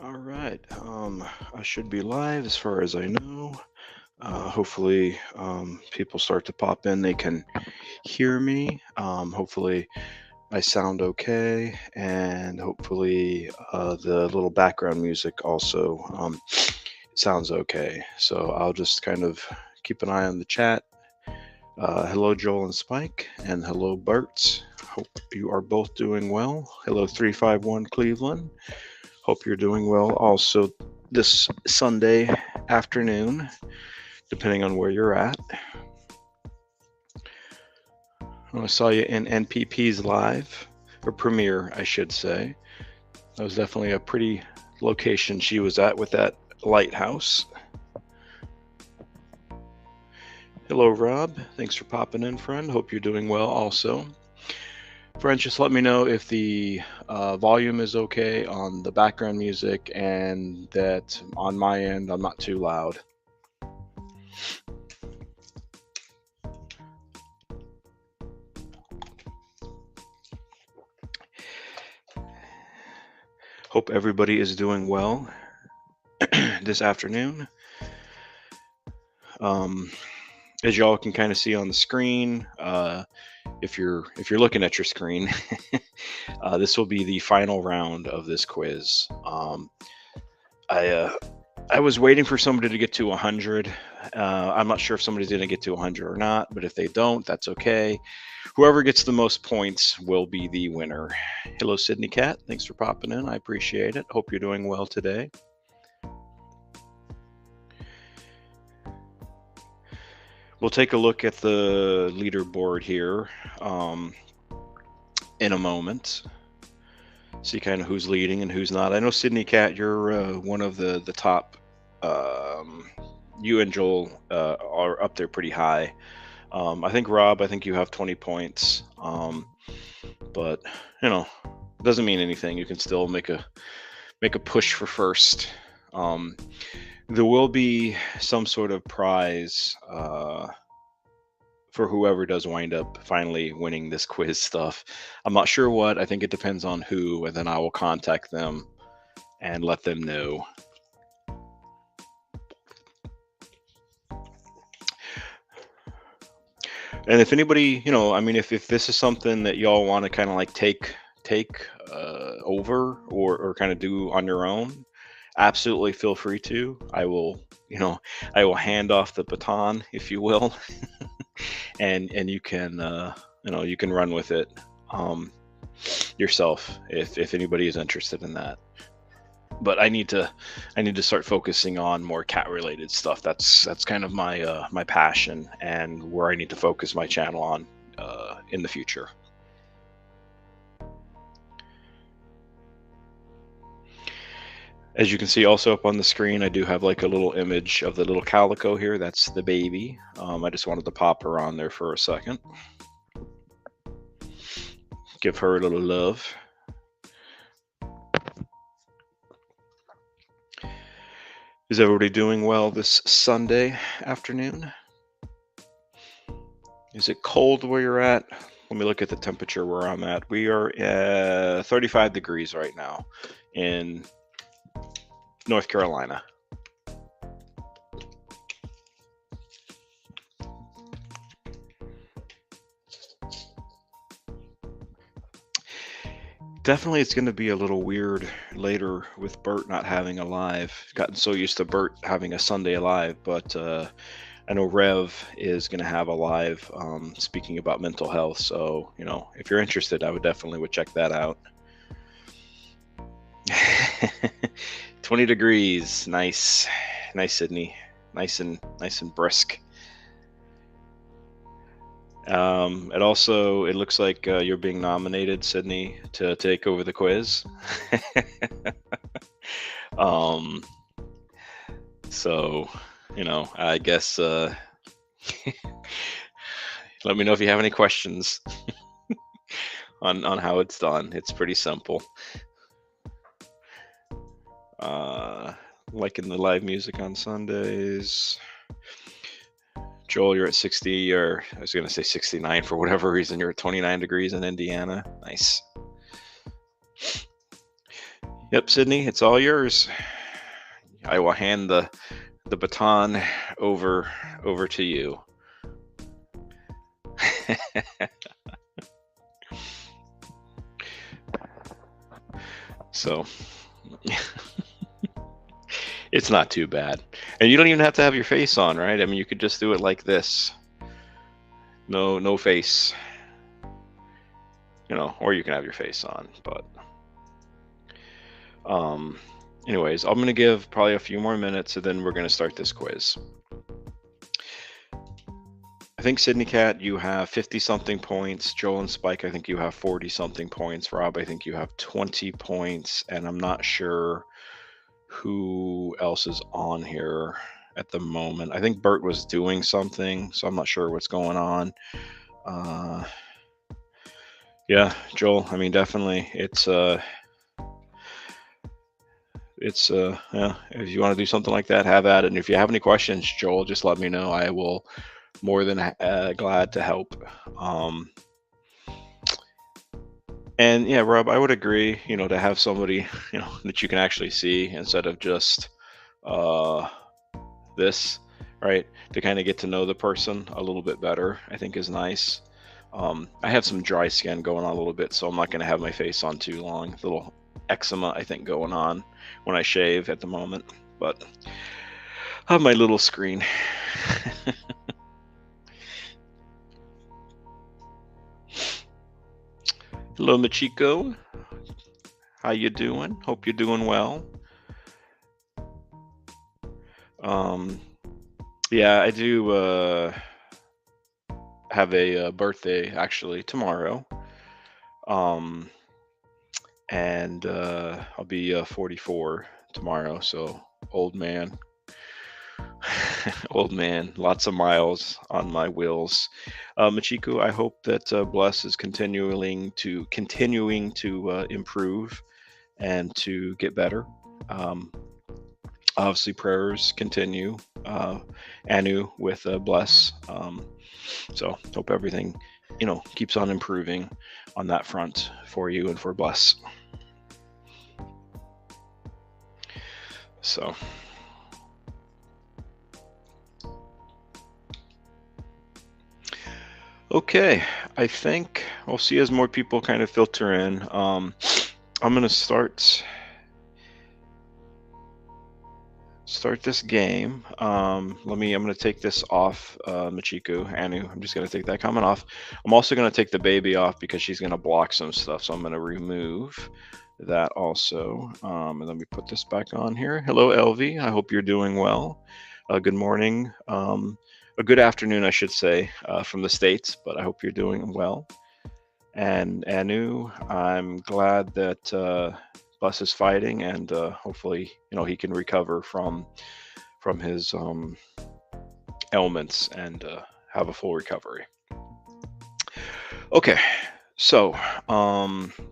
All right. I should be live as far as I know. Hopefully, people start to pop in. They can hear me. Hopefully, I sound okay. And hopefully, the little background music also sounds okay. So I'll just kind of keep an eye on the chat. Hello, Joel and Spike. And hello, Bert. Hope you are both doing well. Hello, 351 Cleveland. Hope you're doing well also this Sunday afternoon, depending on where you're at. I saw you in NPP's live, or premiere, I should say. That was definitely a pretty location she was at with that lighthouse. Hello, Rob. Thanks for popping in, friend. Hope you're doing well also. Friends, just let me know if the volume is okay on the background music and that on my end I'm not too loud. Hope everybody is doing well this afternoon. As y'all can kind of see on the screen, if you're looking at your screen, this will be the final round of this quiz. I was waiting for somebody to get to 100. I'm not sure if somebody's going to get to 100 or not, but if they don't, that's okay. Whoever gets the most points will be the winner. Hello, Sydney Cat. Thanks for popping in. I appreciate it. Hope you're doing well today. We'll take a look at the leaderboard here in a moment. See kind of who's leading and who's not. I know Sydney Cat, you're one of the top. You and Joel are up there pretty high. I think Rob, I think you have 20 points. But you know, doesn't mean anything. You can still make a push for first. There will be some sort of prize for whoever does wind up finally winning this quiz stuff. I'm not sure what. I think it depends on who, and then I will contact them and let them know. And if anybody, I mean, if this is something that y'all want to kind of like take over or kind of do on your own, absolutely feel free to. I will, I will hand off the baton, if you will, and you can, you can run with it yourself if anybody is interested in that. But I need to start focusing on more cat related stuff. That's kind of my my passion and where I need to focus my channel on in the future. As you can see also up on the screen, I do have like a little image of the little calico here. That's the baby. I just wanted to pop her on there for a second. Give her a little love. Is everybody doing well this Sunday afternoon? Is it cold where you're at? Let me look at the temperature where I'm at. We are at 35 degrees right now in North Carolina. Definitely it's going to be a little weird later with Bert not having a live. Gotten so used to Bert having a Sunday live, but I know Rev is going to have a live speaking about mental health. So, if you're interested, I would definitely check that out. 20 degrees. Nice, Sydney. Nice and brisk. It looks like you're being nominated, Sydney, to take over the quiz. So, I guess let me know if you have any questions on how it's done. It's pretty simple. Liking the live music on Sundays. Joel, you're at 60, or I was going to say 69 for whatever reason. You're at 29 degrees in Indiana. Nice. Yep, Sydney, it's all yours. I will hand the baton over to you. So it's not too bad. And you don't even have to have your face on, right? I mean, you could just do it like this. No face. Or you can have your face on, but anyways, I'm going to give probably a few more minutes and then we're going to start this quiz. I think Sydney Cat, you have 50 something points. Joel and Spike, I think you have 40 something points. Rob, I think you have 20 points, and I'm not sure who else is on here at the moment. I think Bert was doing something, so I'm not sure what's going on. Yeah, Joel, I mean, definitely yeah, if you want to do something like that, have at it. And if you have any questions, Joel, just let me know. I will more than glad to help. And yeah, Rob, I would agree, to have somebody, that you can actually see instead of just this, right? To kind of get to know the person a little bit better, I think is nice. I have some dry skin going on a little bit, so I'm not going to have my face on too long. A little eczema, I think, going on when I shave at the moment, but I have my little screen. Hello, Machiko. How you doing? Hope you're doing well. Yeah, I do have a birthday actually tomorrow. And I'll be 44 tomorrow, so old man. Old man, lots of miles on my wheels. Machiko, I hope that Bless is continuing to improve and to get better. Obviously, prayers continue. Anu with Bless. So hope everything, keeps on improving on that front for you and for Bless. So. Okay, I think we'll see as more people kind of filter in. I'm gonna start this game. I'm gonna take this off, Machiko, Anu. I'm just gonna take that comment off. I'm also gonna take the baby off because she's gonna block some stuff. So I'm gonna remove that also. And then we put this back on here. Hello, LV. I hope you're doing well. Good morning. A good afternoon, I should say, from the States, but I hope you're doing well. And Anu, I'm glad that Bless is fighting, and hopefully, he can recover from his ailments and have a full recovery. Okay, so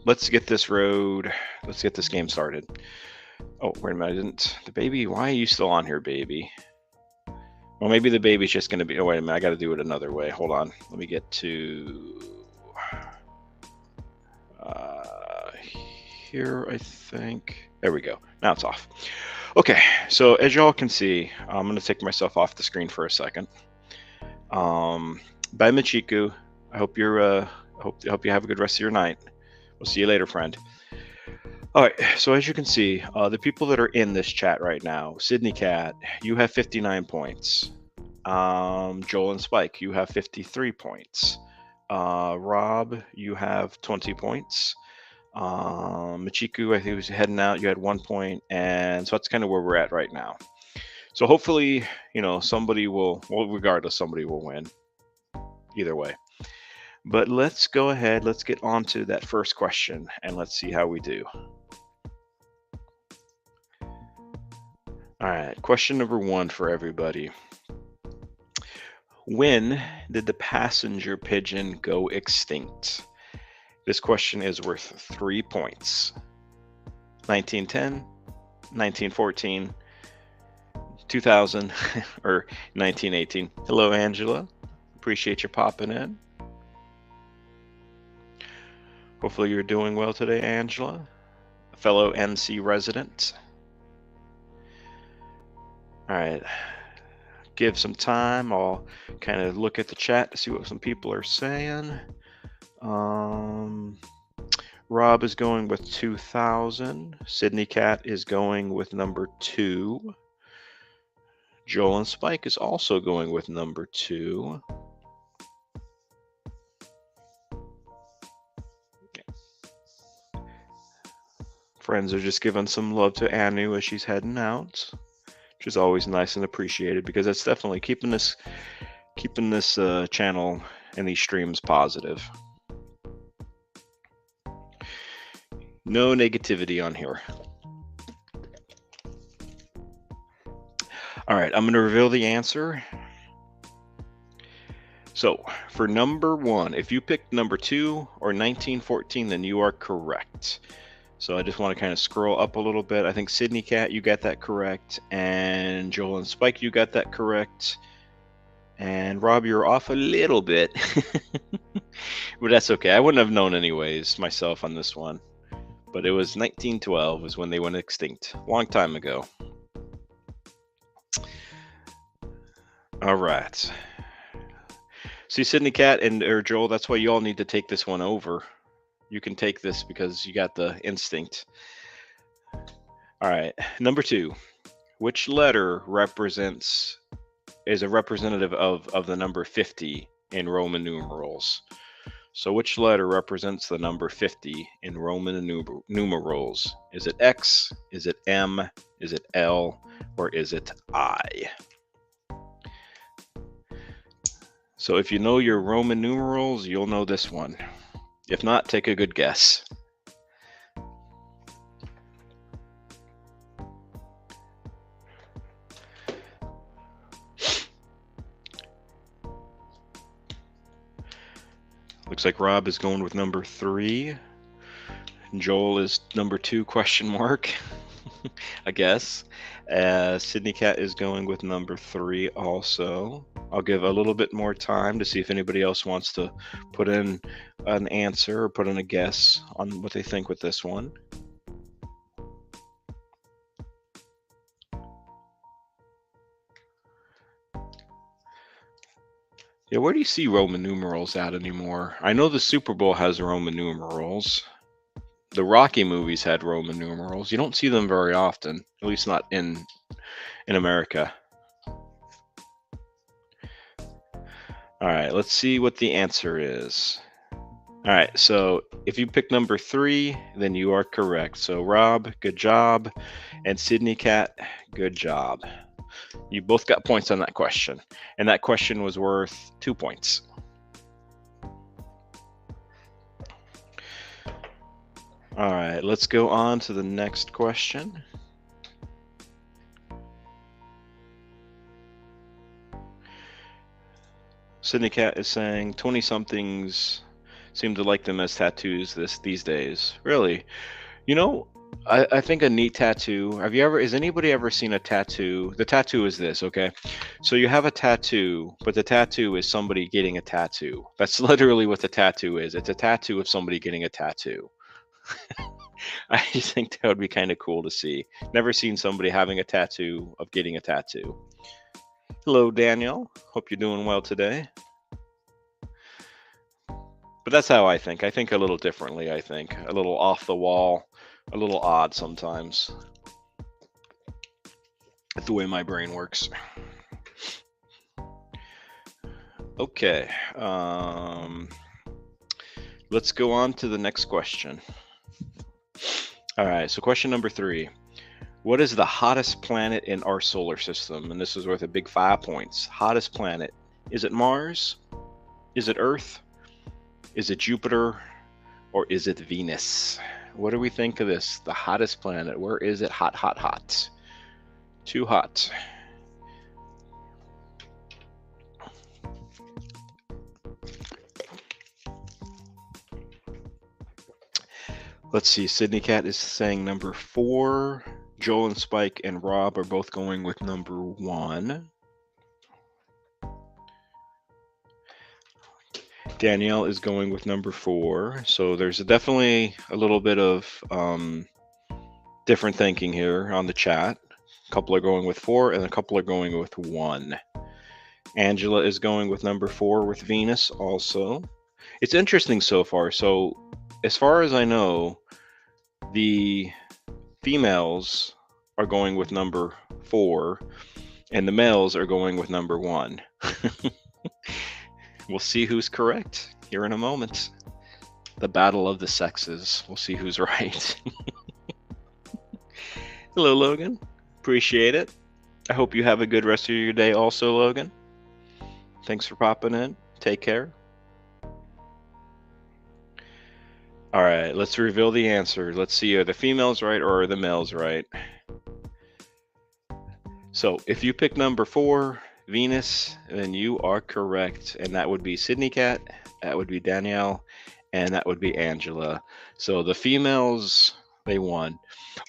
let's get this game started. Oh, wait a minute, the baby, why are you still on here, baby? Well, maybe the baby's just going to be... Oh, wait a minute. I got to do it another way. Hold on. Let me get to... here, I think. There we go. Now it's off. Okay, so as y'all can see, I'm going to take myself off the screen for a second. Bye, Machiko. I hope you're... hope you have a good rest of your night. We'll see you later, friend. All right, so as you can see, the people that are in this chat right now, Sydney Cat, you have 59 points. Joel and Spike, you have 53 points. Rob, you have 20 points. Machiko, I think, was heading out. You had 1 point, and so that's kind of where we're at right now. So hopefully, somebody will. Well, regardless, somebody will win. Either way. But let's go ahead. Let's get on to that first question, and let's see how we do. All right, question number 1 for everybody. When did the passenger pigeon go extinct? This question is worth 3 points. 1910, 1914, 2000, or 1918. Hello, Angela. Appreciate you popping in. Hopefully you're doing well today, Angela. fellow NC resident. All right, give some time. I'll kind of look at the chat to see what some people are saying. Rob is going with 2000. Sydney Cat is going with number 2. Joel and Spike is also going with number 2. Friends are just giving some love to Anu as she's heading out, which is always nice and appreciated, because that's definitely keeping this channel and these streams positive. No negativity on here. All right, I'm going to reveal the answer. So for number 1, if you picked number 2 or 1914, then you are correct. So I just want to kind of scroll up a little bit. I think Sydney Cat, you got that correct. And Joel and Spike, you got that correct. And Rob, you're off a little bit. But that's okay. I wouldn't have known anyways myself on this one. But it was 1912 was when they went extinct. Long time ago. All right. See, Sydney Cat or Joel, that's why you all need to take this one over. You can take this because you got the instinct. All right, number 2. Which letter is a representative of the number 50 in Roman numerals? So which letter represents the number 50 in Roman numerals? Is it X? Is it M? Is it L? Or is it I? So if you know your Roman numerals, you'll know this one. If not, take a good guess. Looks like Rob is going with number 3. Joel is number 2, question mark, I guess. Sydney Cat is going with number 3 also. I'll give a little bit more time to see if anybody else wants to put in an answer or put in a guess on what they think with this one. Yeah, where do you see Roman numerals at anymore? I know the Super Bowl has Roman numerals. The Rocky movies had Roman numerals. You don't see them very often, at least not in America. All right, let's see what the answer is. All right, so if you pick number 3, then you are correct. So Rob, good job. And Sydney Cat, good job. You both got points on that question. And that question was worth 2 points. All right, let's go on to the next question. Sydney Cat is saying 20-somethings seem to like them as tattoos these days. Really? You know, I think a neat tattoo. Has anybody ever seen a tattoo? The tattoo is this, okay? So you have a tattoo, but the tattoo is somebody getting a tattoo. That's literally what the tattoo is. It's a tattoo of somebody getting a tattoo. I just think that would be kind of cool to see. Never seen somebody having a tattoo of getting a tattoo. Hello, Daniel. Hope you're doing well today. But that's how I think. I think a little differently, I think. A little off the wall, a little odd sometimes. That's the way my brain works. Okay. Let's go on to the next question. All right, so question number 3. What is the hottest planet in our solar system? And this is worth a big 5 points. Hottest planet. Is it Mars? Is it Earth? Is it Jupiter? Or is it Venus? What do we think of this? The hottest planet. Where is it? Hot, hot, hot. Too hot. Let's see. Sydney Cat is saying number 4. Joel and Spike and Rob are both going with number 1. Danielle is going with number 4. So there's definitely a little bit of different thinking here on the chat. A couple are going with 4 and a couple are going with 1. Angela is going with number 4 with Venus also. It's interesting so far. So as far as I know, the females are going with number 4 and the males are going with number 1. We'll see who's correct here in a moment. The battle of the sexes. We'll see who's right. Hello, Logan. Appreciate it. I hope you have a good rest of your day also, Logan. Thanks for popping in. Take care. All right, let's reveal the answer. Let's see, are the females right or are the males right? So if you pick number 4, Venus, then you are correct. And that would be Sydney Cat, that would be Danielle, and that would be Angela. So the females, they won.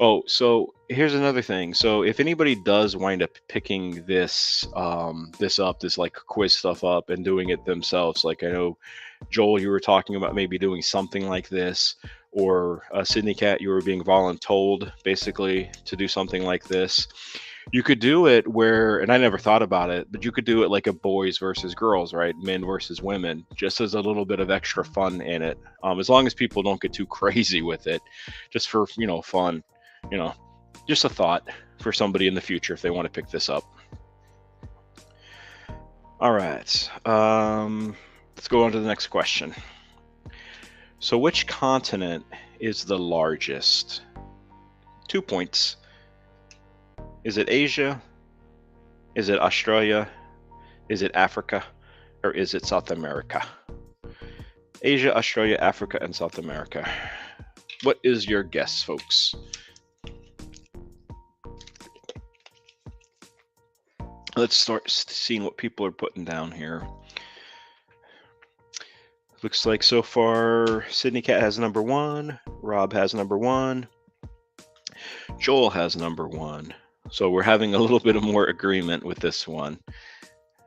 Oh, so here's another thing. So if anybody does wind up picking this this like quiz stuff up and doing it themselves, like I know Joel, you were talking about maybe doing something like this, or Sydney Cat, you were being voluntold basically to do something like this. You could do it where, and I never thought about it, but you could do it like a boys versus girls, right? Men versus women, just as a little bit of extra fun in it. As long as people don't get too crazy with it, just for, fun, just a thought for somebody in the future if they want to pick this up. All right. Let's go on to the next question. So which continent is the largest? 2 points. Is it Asia? Is it Australia? Is it Africa? Or is it South America? Asia, Australia, Africa, and South America. What is your guess, folks? Let's start seeing what people are putting down here. Looks like so far Sydney Cat has number 1, Rob has number 1, Joel has number 1. So we're having a little bit of more agreement with this one.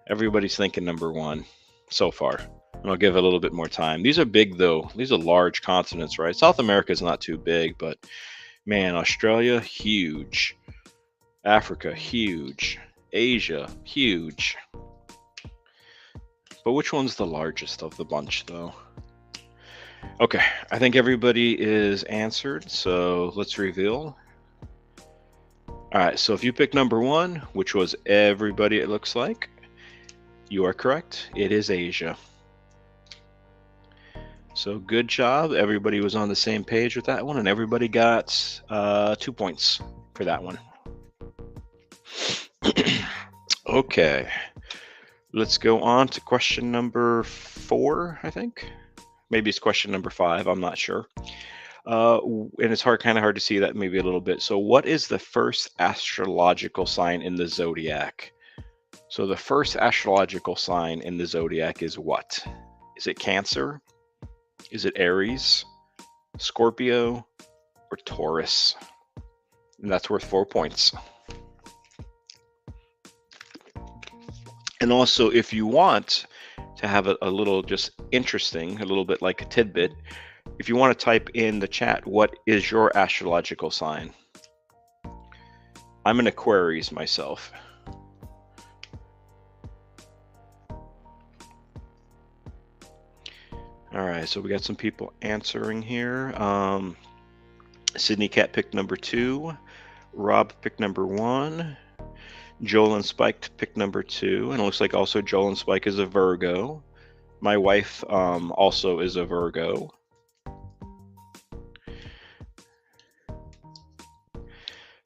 Everybody's thinking number 1 so far. And I'll give it a little bit more time. These are big though. These are large continents, right? South America is not too big, but man, Australia, huge. Africa, huge. Asia, huge. But which one's the largest of the bunch though? Okay, I think everybody is answered, so let's reveal. All right, so if you pick number 1, which was everybody it looks like, you are correct. It is Asia. So good job. Everybody was on the same page with that one, and everybody got 2 points for that one. Okay, let's go on to question number 4, I think. Maybe it's question number 5, I'm not sure. And it's kind of hard to see that maybe a little bit. So what is the first astrological sign in the zodiac? So the first astrological sign in the zodiac is what? Is it Cancer? Is it Aries, Scorpio, or Taurus? And that's worth 4 points. And also, if you want to have a little just interesting, a little bit like a tidbit, if you want to type in the chat, what is your astrological sign? I'm an Aquarius myself. All right, so we got some people answering here. Sydney Cat picked number 2. Rob picked number 1. Joel and Spike picked number 2. And it looks like also Joel and Spike is a Virgo. My wife also is a Virgo.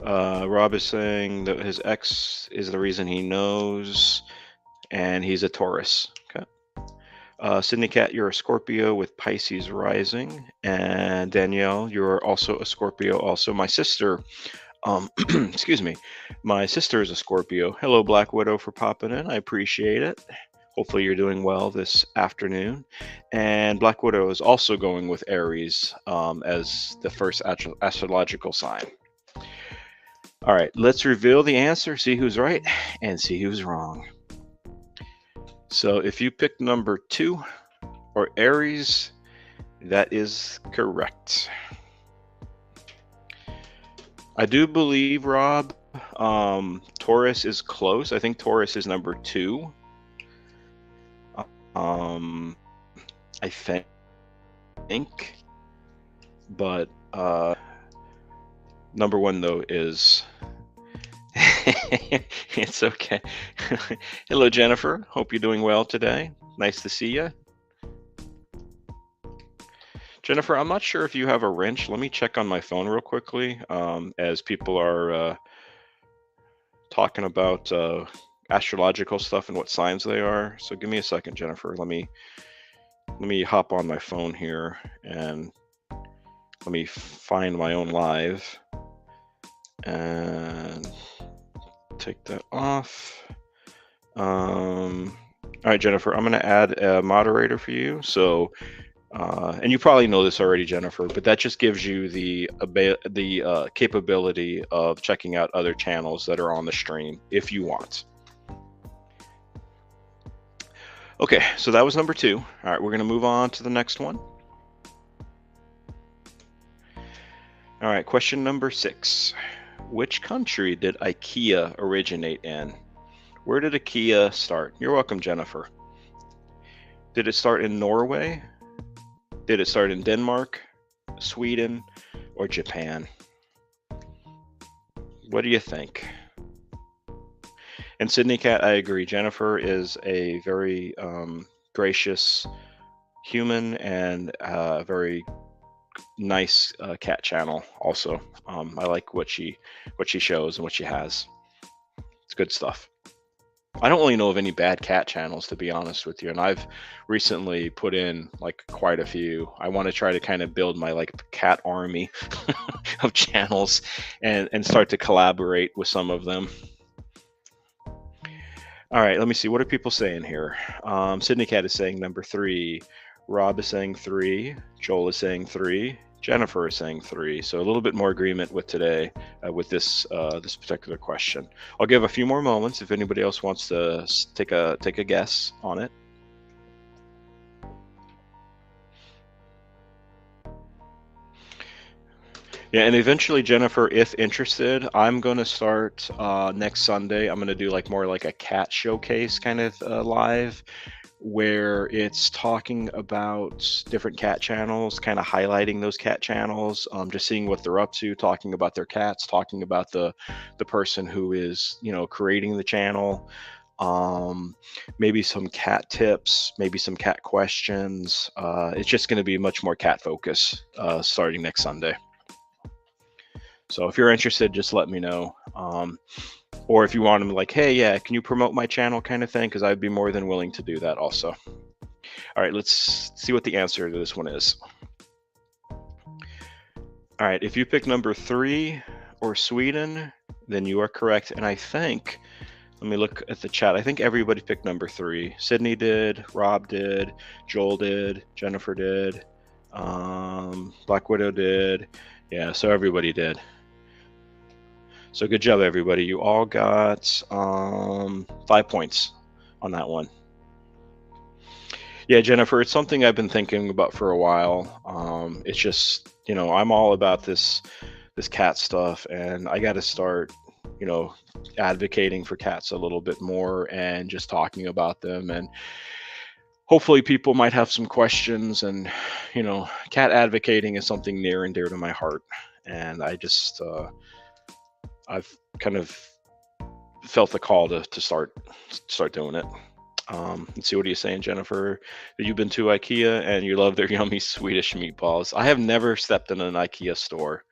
Rob is saying that his ex is the reason he knows, and he's a Taurus. Okay. Sydney Cat, you're a Scorpio with Pisces rising, and Danielle, you're also a Scorpio. Also, my sister, excuse me, my sister is a Scorpio. Hello, Black Widow, for popping in. I appreciate it. Hopefully, you're doing well this afternoon. And Black Widow is also going with Aries as the first astrological sign. All right, let's reveal the answer, see who's right, and see who's wrong. So if you pick number 2 or Aries, that is correct. I do believe, Rob, Taurus is close. I think Taurus is number 2. I think, but number 1 though is it's okay. Hello, Jennifer. Hope you're doing well today. Nice to see you. Jennifer, I'm not sure if you have a wrench. Let me check on my phone real quickly, as people are talking about astrological stuff and what signs they are. So give me a second, Jennifer. Let me hop on my phone here and let me find my own live and take that off. All right, Jennifer, I'm going to add a moderator for you. So, and you probably know this already, Jennifer, but that just gives you the capability of checking out other channels that are on the stream if you want. Okay, so that was number 2. All right, we're going to move on to the next one. All right, question number 6. Which country did IKEA originate in? Where did IKEA start? You're welcome, Jennifer. Did it start in Norway? Did it start in Denmark, Sweden, or Japan? What do you think? And Sydney Cat, I agree. Jennifer is a very gracious human and a very nice cat channel also. I like what she shows and what she has. It's good stuff. I don't really know of any bad cat channels, to be honest with you, and I've recently put in like quite a few. I want to try to kind of build my like cat army of channels and start to collaborate with some of them. All right, let me see. What are people saying here? Sydney Cat is saying number 3. Rob is saying 3. Joel is saying 3. Jennifer is saying 3. So a little bit more agreement with today with this this particular question. I'll give a few more moments if anybody else wants to take a guess on it. Yeah, and eventually, Jennifer, if interested, I'm going to start next Sunday. I'm going to do like more like a cat showcase kind of live, where it's talking about different cat channels, kind of highlighting those cat channels, just seeing what they're up to, talking about their cats, talking about the person who is, you know, creating the channel. Maybe some cat tips, maybe some cat questions. It's just going to be much more cat focus starting next Sunday. So if you're interested, just let me know. Or if you want them like, hey, yeah, can you promote my channel kind of thing? Because I'd be more than willing to do that also. All right, let's see what the answer to this one is. All right, if you pick number 3 or Sweden, then you are correct. And I think, let me look at the chat. I think everybody picked number 3. Sydney did, Rob did, Joel did, Jennifer did, Black Widow did. Yeah, so everybody did. So good job, everybody. You all got 5 points on that one. Yeah, Jennifer, it's something I've been thinking about for a while. It's just, you know, I'm all about this cat stuff, and I got to start, you know, advocating for cats a little bit more and just talking about them. And hopefully people might have some questions. And, you know, cat advocating is something near and dear to my heart. And I just, I've kind of felt the call to start doing it. Let's see, what are you saying, Jennifer? That you've been to IKEA and you love their yummy Swedish meatballs. I have never stepped in an IKEA store.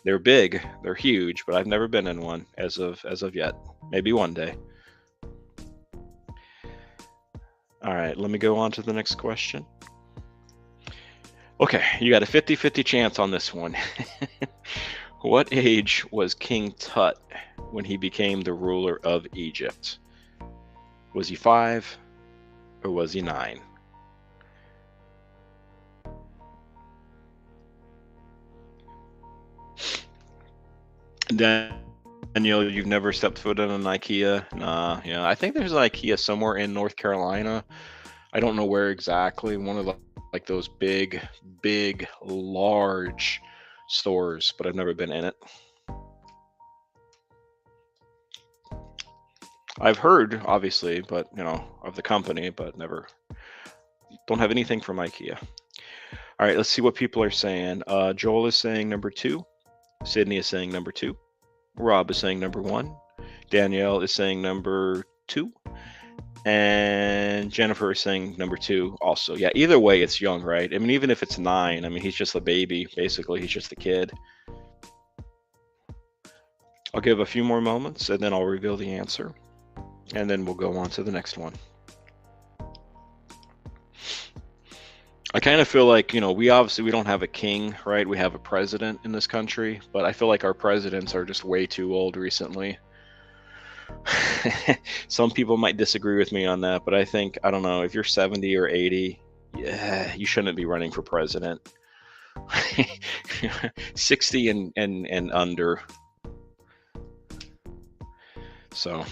They're big, they're huge, but I've never been in one as of yet. Maybe one day. All right, let me go on to the next question. Okay, you got a 50-50 chance on this one. What age was King Tut when he became the ruler of Egypt? Was he 5 or was he 9? Daniel, you've never stepped foot in an IKEA? Nah, yeah. I think there's an IKEA somewhere in North Carolina. I don't know where exactly. One of the like those big, large stores, but I've never been in it. I've heard, obviously, but of the company, but don't have anything from IKEA. All right, let's see what people are saying. Joel is saying number 2. Sydney is saying number 2. Rob is saying number 1. Danielle is saying number 2. And Jennifer is saying number 2 also. Yeah, either way, it's young, right? I mean, even if it's 9, I mean, he's just a baby, basically. He's just a kid. I'll give a few more moments, and then I'll reveal the answer. And then we'll go on to the next one. I kind of feel like, we don't have a king, right? We have a president in this country, but I feel like our presidents are just way too old recently. Some people might disagree with me on that, but I think, I don't know, if you're 70 or 80, yeah, you shouldn't be running for president. 60 and under. So,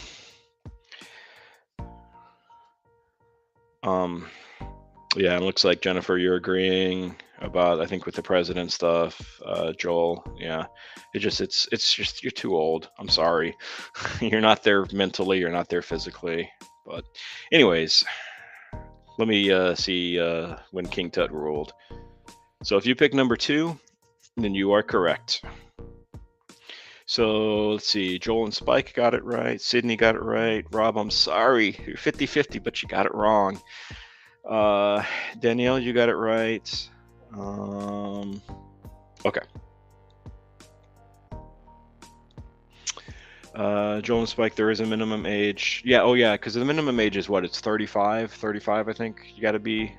yeah, it looks like, Jennifer, you're agreeing about, I think, with the president stuff. Joel, yeah, it's just, you're too old. I'm sorry. You're not there mentally, you're not there physically. But anyways, let me see when King Tut ruled. So if you pick number 2, then you are correct. So let's see, Joel and Spike got it right. Sydney got it right. Rob, I'm sorry. You're 50-50, but you got it wrong. Danielle, you got it right. Okay. Joel and Spike, there is a minimum age. Yeah, oh yeah, because the minimum age is what? It's 35, I think you got to be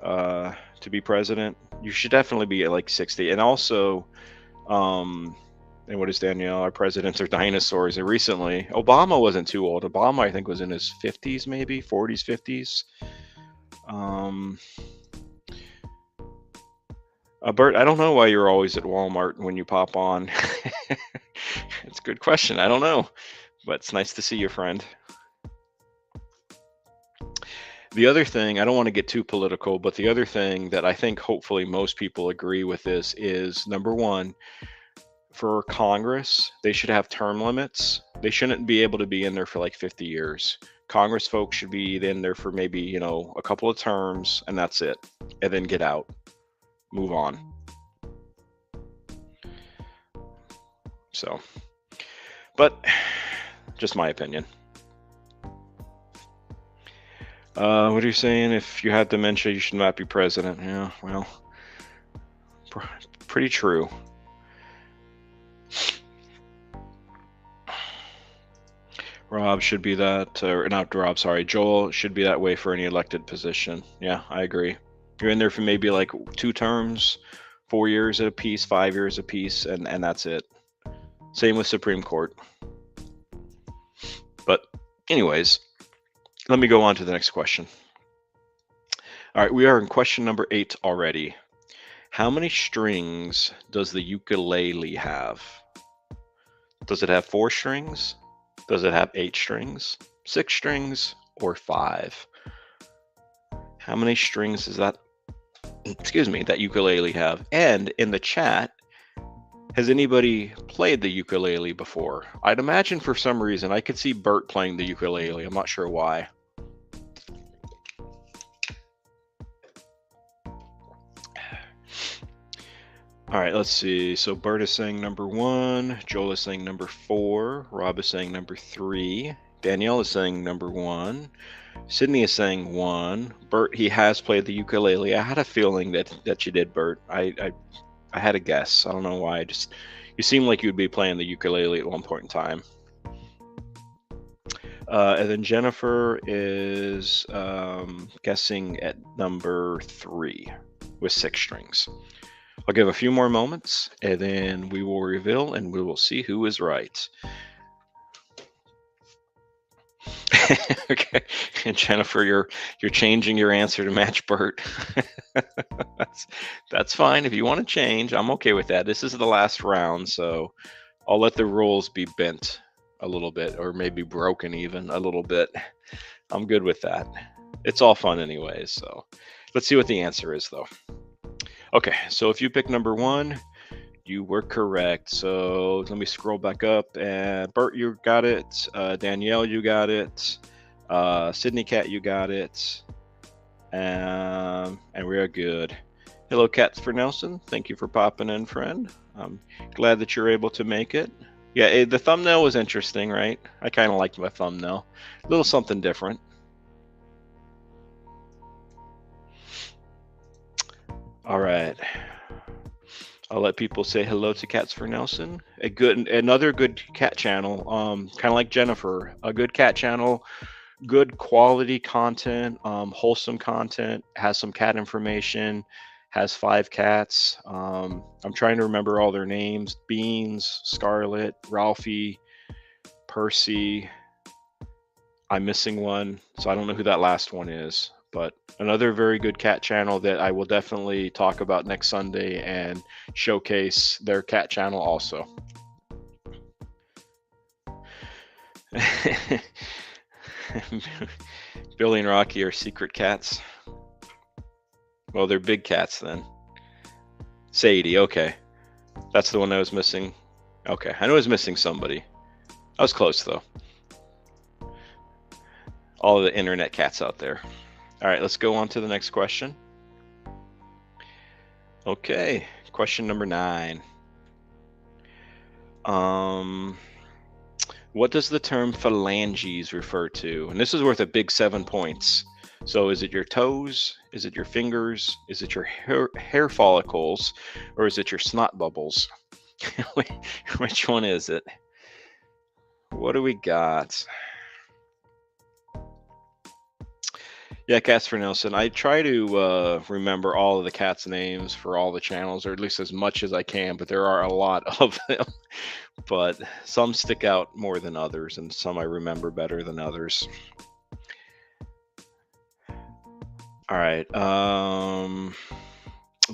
to be president. You should definitely be at like 60. And also, and what is Danielle? Our presidents are dinosaurs. And recently, Obama wasn't too old. Obama, I think, was in his 50s, maybe 40s, 50s. Bert, I don't know why you're always at Walmart when you pop on. It's a good question. I don't know, but it's nice to see you, friend. The other thing, I don't want to get too political, but the other thing that I think hopefully most people agree with this is, number 1, for Congress, they should have term limits. They shouldn't be able to be in there for like 50 years. Congress folks should be in there for maybe, a couple of terms, and that's it. And then get out. Move on. So, but just my opinion. What are you saying? If you had dementia, you should not be president. Yeah, well, pretty true. Rob should be that, or not Rob, sorry, Joel should be that way for any elected position. Yeah, I agree. You're in there for maybe like 2 terms, 4 years at a piece, 5 years a piece, and that's it. Same with Supreme Court. But anyways, let me go on to the next question. All right, we are in question number 8 already. How many strings does the ukulele have? Does it have 4 strings? Does it have 8 strings, 6 strings, or 5? How many strings does that ukulele have? And in the chat, has anybody played the ukulele before? I'd imagine for some reason I could see Bert playing the ukulele. I'm not sure why. All right, let's see. So Bert is saying number 1. Joel is saying number 4. Rob is saying number 3. Danielle is saying number 1. Sydney is saying 1. Bert, he has played the ukulele. I had a feeling that you did, Bert. I had a guess. I don't know why. You seem like you'd be playing the ukulele at one point in time. And then Jennifer is guessing at number 3 with 6 strings. I'll give a few more moments, and then we will reveal, and we will see who is right. Okay, and Jennifer, you're changing your answer to match Bert. That's fine. If you want to change, I'm okay with that. This is the last round, so I'll let the rules be bent a little bit, or maybe broken even a little bit. I'm good with that. It's all fun anyway, so let's see what the answer is, though. Okay, so if you pick number 1, You were correct. So let me scroll back up. And Bert, you got it. Danielle, you got it. Sydney Cat, you got it. And we are good. Hello, Cats for Nelson. Thank you for popping in, friend. I'm glad that you're able to make it. Yeah, the thumbnail was interesting, right? I kind of liked my thumbnail. A little something different. All right. I'll let people say hello to Cats for Nelson. Another good cat channel. Kind of like Jennifer, a good cat channel, good quality content, wholesome content, has some cat information, has 5 cats. I'm trying to remember all their names: Beans, Scarlet, Ralphie, Percy. I'm missing one, so I don't know who that last one is. But another very good cat channel that I will definitely talk about next Sunday and showcase their cat channel also. Billy and Rocky are secret cats. Well, they're big cats then. Sadie, okay. That's the one I was missing. Okay, I know I was missing somebody. I was close though. All of the internet cats out there. All right, let's go on to the next question. Okay, question number 9. What does the term phalanges refer to? And this is worth a big 7 points. So is it your toes? Is it your fingers? Is it your hair follicles? Or is it your snot bubbles? Which one is it? What do we got? Yeah, Cats for Nelson. I try to remember all of the cats' names for all the channels, or at least as much as I can, but there are a lot of them. But some stick out more than others, and some I remember better than others. All right.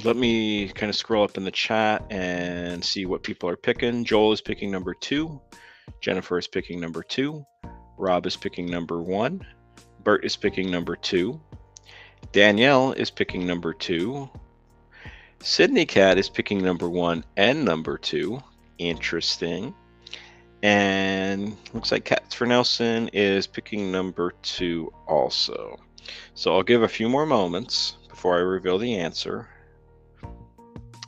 Let me kind of scroll up in the chat and see what people are picking. Joel is picking number 2. Jennifer is picking number 2. Rob is picking number 1. Bert is picking number 2. Danielle is picking number 2. Sydney Cat is picking number 1 and number 2. Interesting. And looks like Cats for Nelson is picking number 2 also. So I'll give a few more moments before I reveal the answer,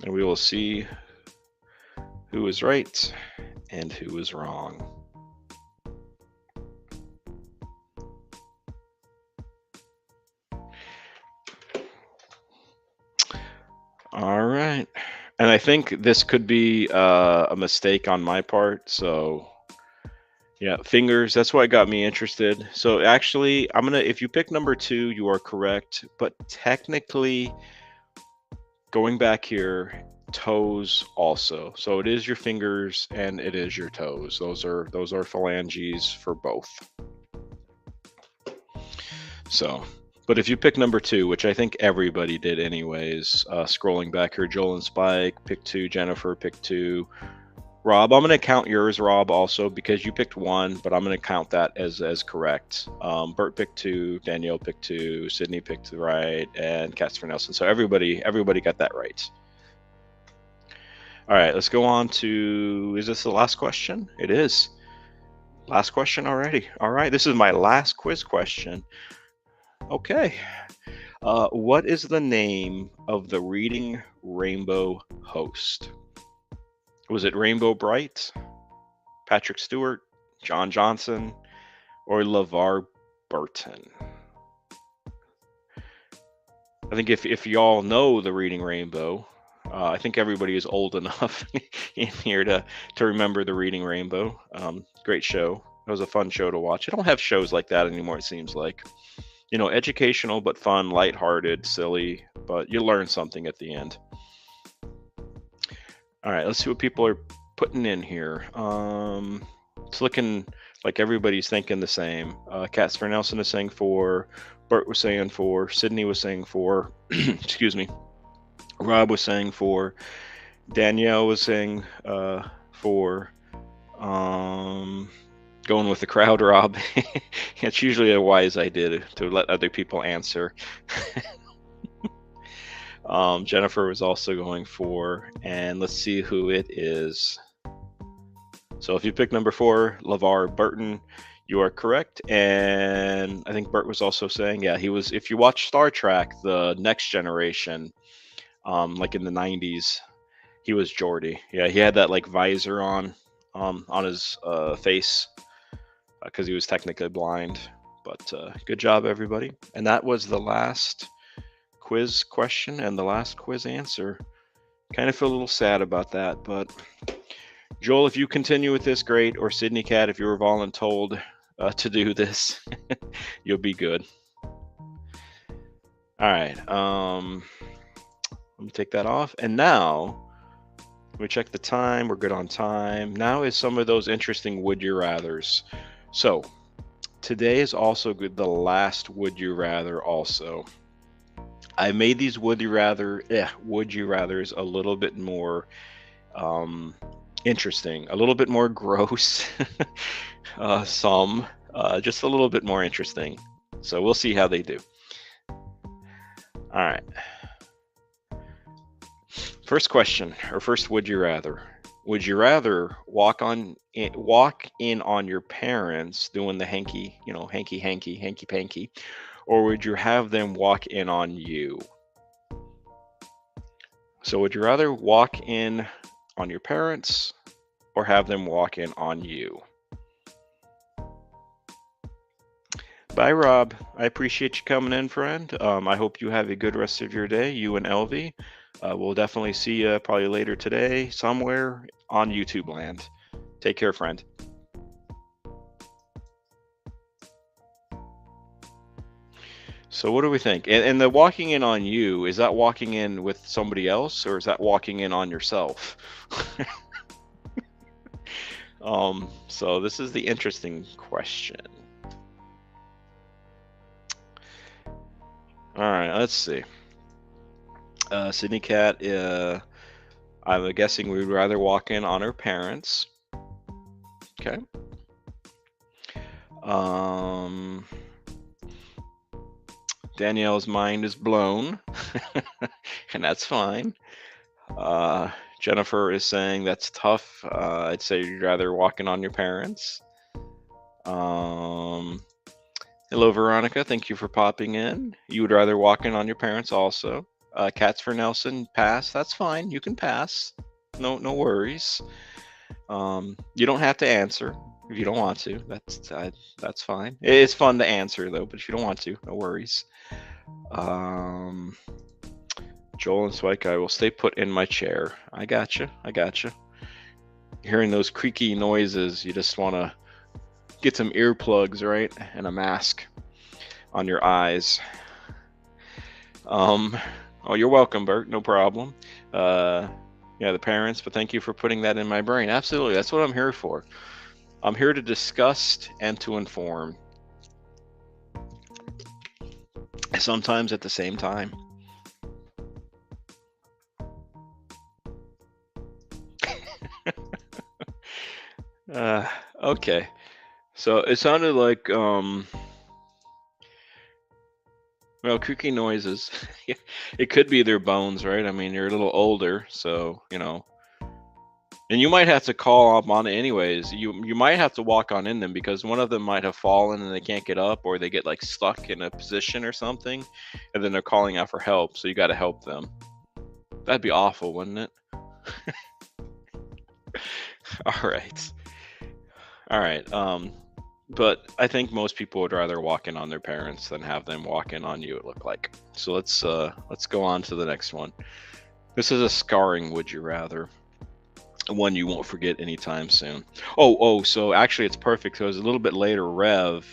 and we will see who is right and who is wrong. All right. And I think this could be a mistake on my part. So yeah, fingers, that's what got me interested. So actually, if you pick number 2, you are correct. But technically, going back here, toes also. So it is your fingers and it is your toes. Those are phalanges for both. So, but if you pick number 2, which I think everybody did anyways, scrolling back here, Joel and Spike, pick 2, Jennifer, pick 2. Rob, I'm going to count yours, Rob, also, because you picked 1, but I'm going to count that as correct. Bert picked 2, Danielle picked 2, Sydney picked right, and Cats for Nelson. So everybody got that right. All right, let's go on to, is this the last question? It is. Last question already. All right, this is my last quiz question. Okay. What is the name of the Reading Rainbow host? Was it Rainbow Bright, Patrick Stewart, John Johnson, or LeVar Burton? I think if y'all know the Reading Rainbow, I think everybody is old enough in here to remember the Reading Rainbow. Great show. It was a fun show to watch. I don't have shows like that anymore, it seems like. You know, educational but fun, lighthearted, silly, but you learn something at the end. All right, let's see what people are putting in here. It's looking like everybody's thinking the same. Cats for Nelson is saying 4. Bert was saying 4. Sydney was saying 4. Excuse me. Rob was saying 4. Danielle was saying 4. Going with the crowd, Rob. It's usually a wise idea to let other people answer. Jennifer was also going 4, and let's see who it is. So if you pick number 4, LeVar Burton, you are correct. And I think Bert was also saying, yeah, he was. If you watch Star Trek, The Next Generation, like in the 90s, he was Geordi. Yeah, he had that like visor on his face because he was technically blind. But good job, everybody. And that was the last quiz question and the last quiz answer. Kind of feel a little sad about that, but Joel, if you continue with this, great. Or Sydney Cat, if you were voluntold to do this, you'll be good. All right. Let me take that off. And now, let me check the time. We're good on time. Now is some of those interesting would you rathers. So today is also good. The last would you rather also. I made these would you rathers a little bit more interesting, a little bit more gross, just a little bit more interesting. So we'll see how they do. All right. First question, or first would you rather? Would you rather walk in on your parents doing the hanky panky, or would you have them walk in on you? So would you rather walk in on your parents or have them walk in on you? Bye, Rob. I appreciate you coming in, friend. I hope you have a good rest of your day, you and Elvie. We'll definitely see you probably later today somewhere on YouTube land. Take care, friend. So what do we think? And the walking in on you, is that walking in with somebody else or is that walking in on yourself? So this is the interesting question. All right, let's see. Sydney Cat, I'm guessing we'd rather walk in on her parents. Okay. Danielle's mind is blown, and that's fine. Jennifer is saying that's tough. I'd say you'd rather walk in on your parents. Hello, Veronica. Thank you for popping in. You would rather walk in on your parents also. Cats for Nelson, pass. That's fine. You can pass. No worries. You don't have to answer if you don't want to. That's fine. It's fun to answer though, but if you don't want to, no worries. Joel and Swike, I will stay put in my chair. I gotcha. Hearing those creaky noises, you just want to get some earplugs, right? And a mask on your eyes. Oh, you're welcome, Bert. No problem. Yeah, the parents, but thank you for putting that in my brain. Absolutely. That's what I'm here for. I'm here to discuss and to inform. Sometimes at the same time. Okay. So it sounded like, well, creaky noises. It could be their bones, right? I mean, you're a little older, so, and you might have to call up on it anyways. You might have to walk on in them because one of them might have fallen and they can't get up, or they get like stuck in a position or something, and then they're calling out for help. So you got to help them. That'd be awful, wouldn't it? All right. But I think most people would rather walk in on their parents than have them walk in on you, it looked like. So let's go on to the next one. This is a scarring would you rather. One you won't forget anytime soon. So actually it's perfect because a little bit later Rev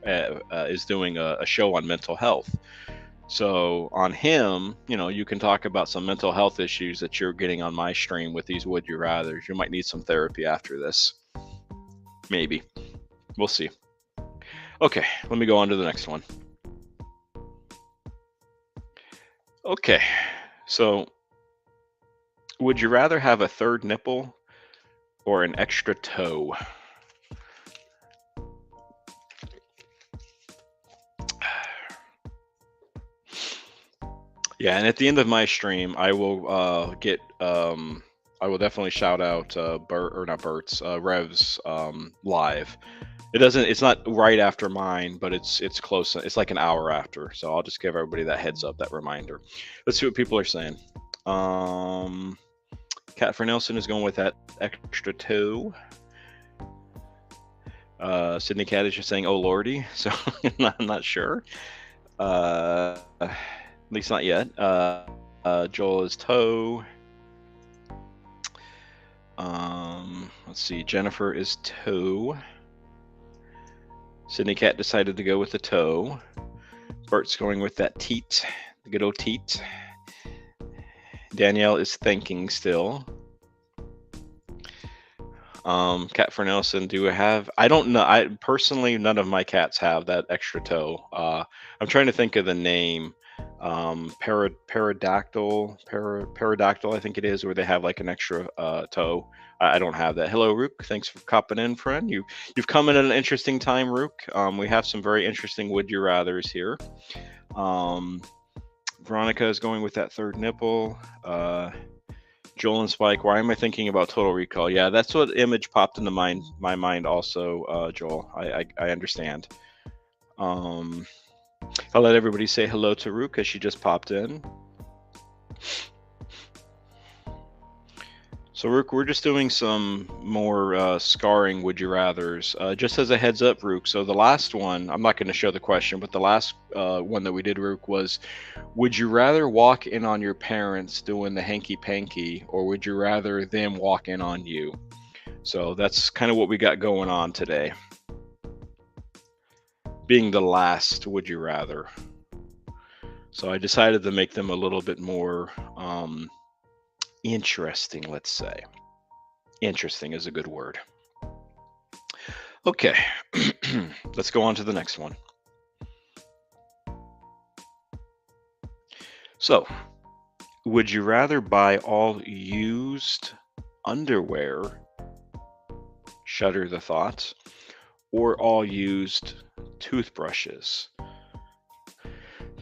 is doing a show on mental health. So on him, you can talk about some mental health issues that you're getting on my stream with these would you rathers. You might need some therapy after this. Maybe. We'll see. Okay, let me go on to the next one. Okay, so would you rather have a third nipple or an extra toe? Yeah, and at the end of my stream, I will I will definitely shout out Bert, or not Bert's, Rev's live. It's not right after mine, but it's close. It's like an hour after. So I'll just give everybody that heads up, that reminder. Let's see what people are saying. Cat for Nelson is going with that extra toe. Sydney Cat is just saying, "Oh lordy," so I'm not sure. At least not yet. Joel is toe. Let's see. Jennifer is toe. Sydney Cat decided to go with the toe. Bert's going with that teat, the good old teat. Danielle is thinking still. Cat for Nelson, do I have? I don't know. I personally, none of my cats have that extra toe. I'm trying to think of the name. Pterodactyl, I think it is, where they have like an extra toe. I don't have that. Hello, Rook. Thanks for copping in, friend. You've come in at an interesting time, Rook. We have some very interesting would you rathers here. Veronica is going with that third nipple. Joel and Spike, why am I thinking about Total Recall? Yeah, that's what image popped into my mind also, Joel. I understand. I'll let everybody say hello to Rook as she just popped in. So Rook, we're just doing some more scarring would you rathers. Just as a heads up, Rook, so the last one, I'm not going to show the question, but the last one that we did, Rook, was would you rather walk in on your parents doing the hanky-panky, or would you rather them walk in on you? So that's kind of what we got going on today. Being the last would you rather. So I decided to make them a little bit more interesting, let's say. Interesting is a good word. Okay, let's go on to the next one. So, would you rather buy all used underwear, shudder the thoughts, or all used toothbrushes?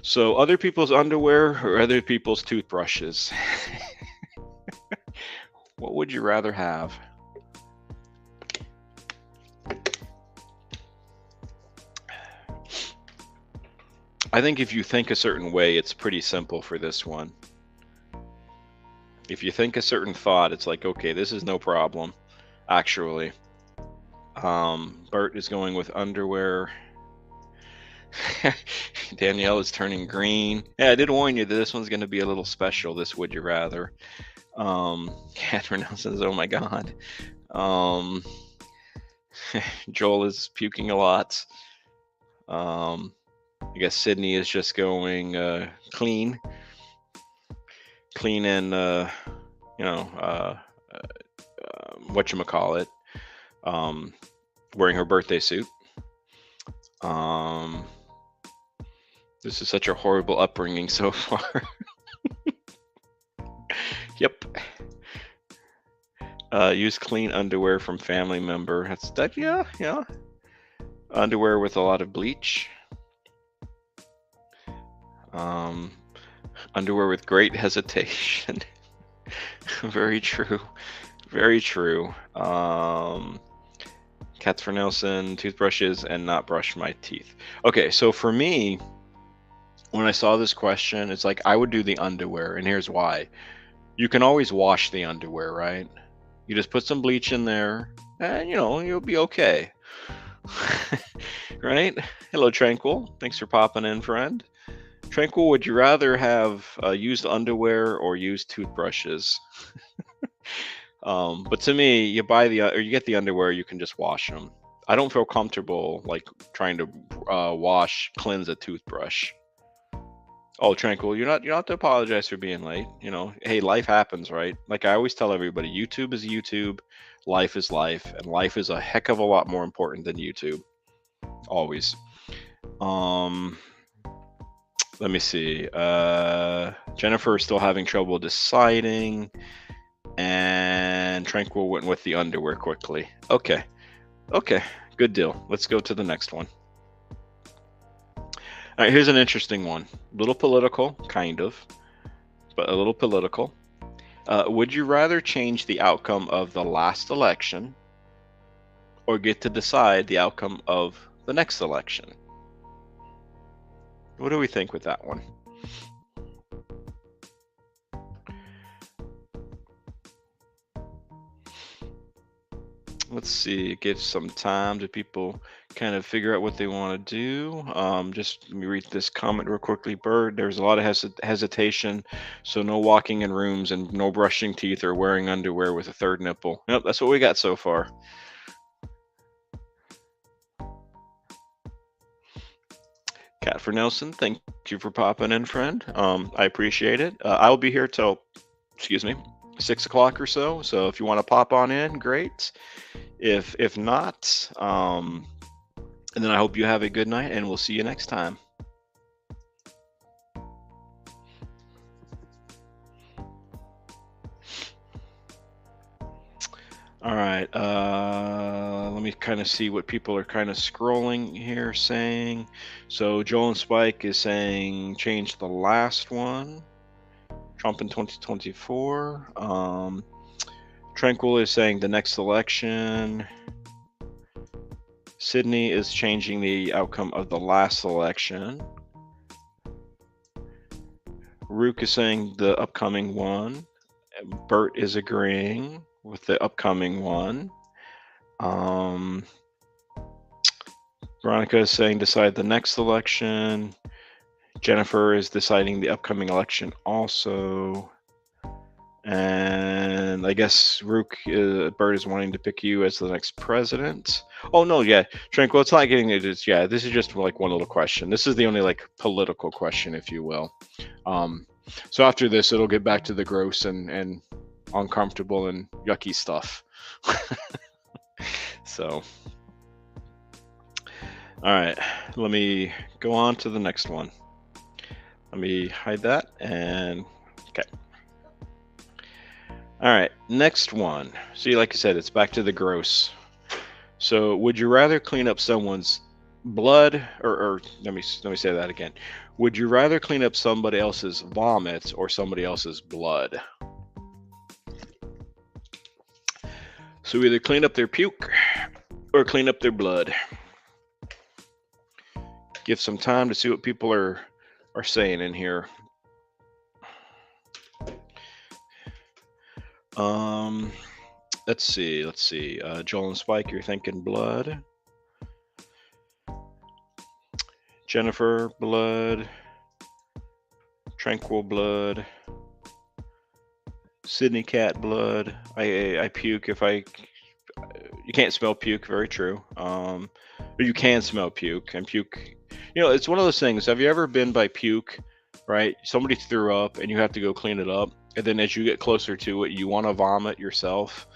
So, other people's underwear or other people's toothbrushes? What would you rather have? I think if you think a certain way, it's pretty simple for this one. If you think a certain thought, it's like, okay, this is no problem, actually. Bert is going with underwear. Danielle is turning green. Yeah, I did warn you that this one's going to be a little special, this would you rather. Catherine now says, oh my God. Joel is puking a lot. I guess Sydney is just going clean and whatchamacallit, wearing her birthday suit. This is such a horrible upbringing so far. Yep. Use clean underwear from family member. That's that. Yeah. Underwear with a lot of bleach. Underwear with great hesitation. Very true. Very true. Cats for Nelson, toothbrushes, and not brush my teeth. Okay, so for me, when I saw this question, it's like I would do the underwear, and here's why. You can always wash the underwear, right? You just put some bleach in there, and you'll be okay. Right? Hello, Tranquil. Thanks for popping in, friend. Tranquil, would you rather have used underwear or used toothbrushes? But to me, you buy you get the underwear, you can just wash them. I don't feel comfortable like trying to cleanse a toothbrush. Oh, Tranquil, you don't have to apologize for being late. Hey, life happens, right? Like I always tell everybody, YouTube is YouTube, life is life, and life is a heck of a lot more important than YouTube. Always. Let me see. Jennifer is still having trouble deciding, and Tranquil went with the underwear quickly. Okay, good deal. Let's go to the next one. All right, here's an interesting one. Little political, kind of. but a little political. Would you rather change the outcome of the last election or get to decide the outcome of the next election? What do we think with that one? Let's see, give some time to people kind of figure out what they want to do. Just let me read this comment real quickly. Bird, there's a lot of hesitation, so no walking in rooms and no brushing teeth or wearing underwear with a third nipple. Yep, that's what we got so far. Cat for Nelson, thank you for popping in, friend. I appreciate it. I'll be here till, excuse me, 6 o'clock or so. So if you want to pop on in, great. If not, and then I hope you have a good night, and we'll see you next time. All right, let me kind of see what people are kind of scrolling here saying. So Joel and Spike is saying change the last one. Trump in 2024. Tranquil is saying the next election. Sydney is changing the outcome of the last election. Rook is saying the upcoming one. Bert is agreeing with the upcoming one. Veronica is saying decide the next election. Jennifer is deciding the upcoming election also. And I guess Rook, Bert is wanting to pick you as the next president. Oh, no, yeah. Tranquil, it's not getting it. It's, yeah, this is just like one little question. This is the only like political question, if you will. So after this, it'll get back to the gross and uncomfortable and yucky stuff. So, all right, let me go on to the next one. Let me hide that and okay. All right, next one. See, like I said, it's back to the gross. So, would you rather clean up someone's blood, or let me say that again? Would you rather clean up somebody else's vomit or somebody else's blood? So either clean up their puke or clean up their blood. Give some time to see what people are saying in here. Let's see. Joel and Spike, you're thinking blood. Jennifer, blood. Tranquil, blood. Sydney Cat, blood. I puke if I. You can't smell puke. Very true. But you can smell puke, and puke. You know, it's one of those things. Have you ever been by puke? Right, somebody threw up, and you have to go clean it up, and then as you get closer to it, you want to vomit yourself,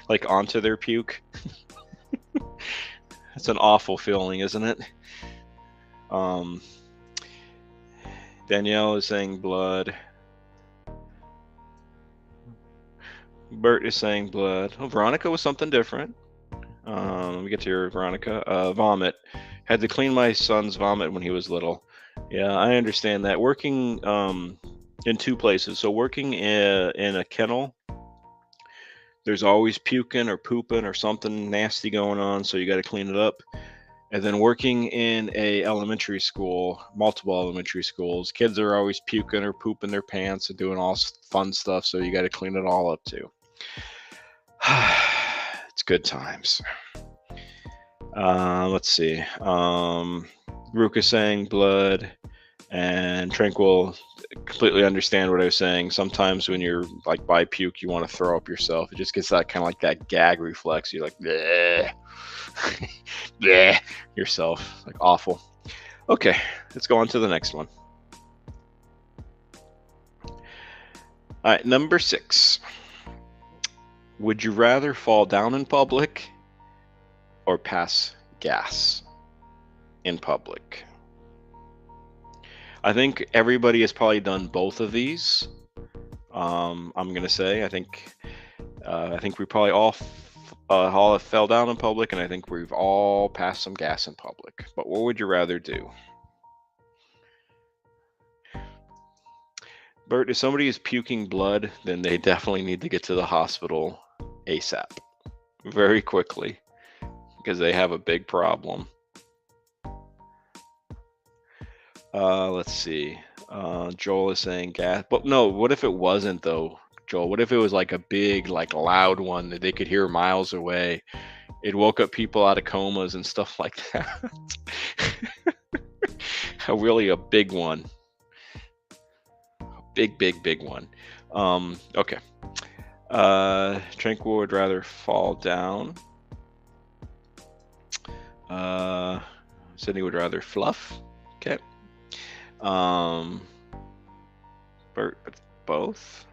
like onto their puke. It's an awful feeling, isn't it? Danielle is saying blood. Bert is saying blood. Oh, Veronica was something different. Let me get to your Veronica. Vomit. Had to clean my son's vomit when he was little. Yeah, I understand that. Working in two places. So working in a kennel, there's always puking or pooping or something nasty going on, so you got to clean it up. And then working in a elementary school, multiple elementary schools, kids are always puking or pooping their pants and doing all fun stuff, so you got to clean it all up too. It's good times. Let's see. Rook is saying blood, and Tranquil completely understand what I was saying. Sometimes when you're like by puke, you want to throw up yourself. It just gets that kind of like that gag reflex. You're like, bleh. Bleh, yourself. Like awful. Okay, let's go on to the next one. All right, number 6. Would you rather fall down in public or pass gas in public? I think everybody has probably done both of these. I'm gonna say I think we probably all have fell down in public, and I think we've all passed some gas in public. But what would you rather do? Bert, if somebody is puking blood, then they definitely need to get to the hospital ASAP, very quickly, because they have a big problem. Let's see. Joel is saying gas, but no. What if it wasn't though, Joel? What if it was like a big, like loud one that they could hear miles away? It woke up people out of comas and stuff like that. Really a big one. Big one. Okay. Tranquil would rather fall down. Sydney would rather fluff. Okay. Bert, both.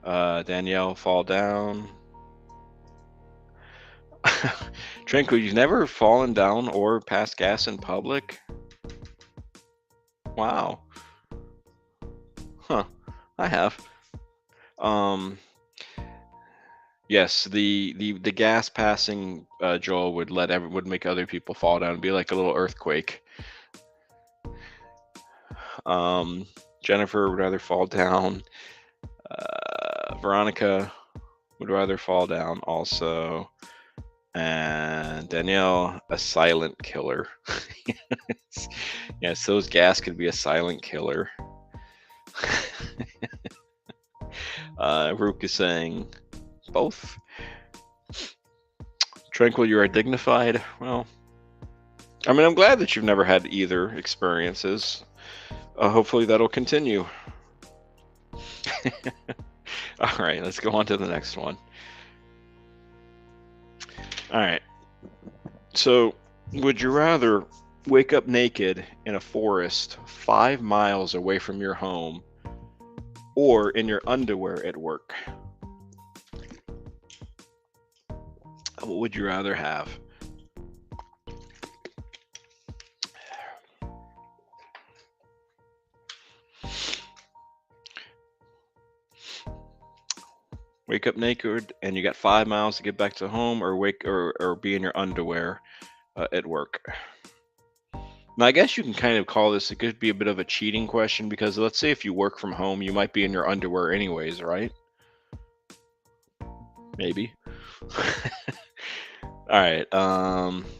Danielle, fall down. Tranquil, you've never fallen down or passed gas in public? Wow. Huh. I have. Yes, the gas passing, Joel, would make other people fall down. It'd be like a little earthquake. Jennifer would rather fall down. Veronica would rather fall down also. And Danielle, a silent killer. Yes, those gas could be a silent killer. Rook is saying both. Tranquil, you are dignified. Well, I mean, I'm glad that you've never had either experiences. Hopefully that'll continue. All right, let's go on to the next one. All right. So, would you rather wake up naked in a forest 5 miles away from your home or in your underwear at work? What would you rather have? Wake up naked and you got 5 miles to get back to home, or be in your underwear at work. Now, I guess you can kind of call this, it could be a bit of a cheating question, because let's say if you work from home, you might be in your underwear anyways, right? Maybe. All right.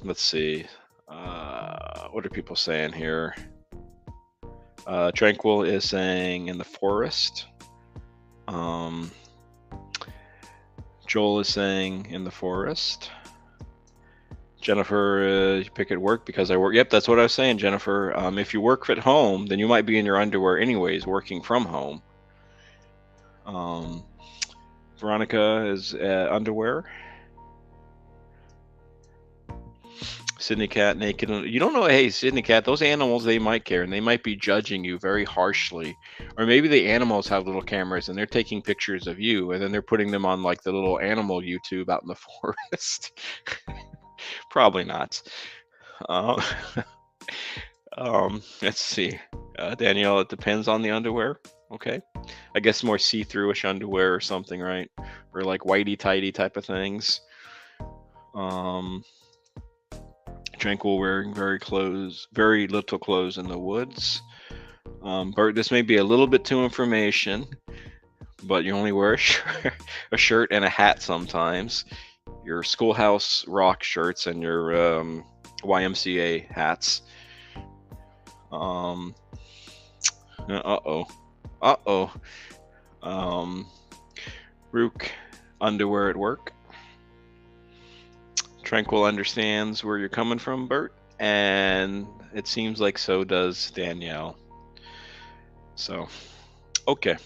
Let's see. What are people saying here? Tranquil is saying in the forest. Joel is saying in the forest. Jennifer, you pick at work because I work. Yep, that's what I was saying, Jennifer. If you work at home, then you might be in your underwear anyways, working from home. Veronica is underwear. Sydney Cat naked. You don't know. Hey, Sydney Cat, those animals, they might care, and they might be judging you very harshly. Or maybe the animals have little cameras and they're taking pictures of you, and then they're putting them on like the little animal YouTube out in the forest. Probably not. Let's see. Danielle, it depends on the underwear. Okay. I guess more see-through-ish underwear or something, right? Or like whitey-tighty type of things. Tranquil wearing very little clothes in the woods. Bert, this may be a little bit too information, but you only wear a shirt and a hat sometimes. Your Schoolhouse Rock shirts and your YMCA hats. Rook, underwear at work. Tranquil understands where you're coming from, Bert, and it seems like so does Danielle. So, okay.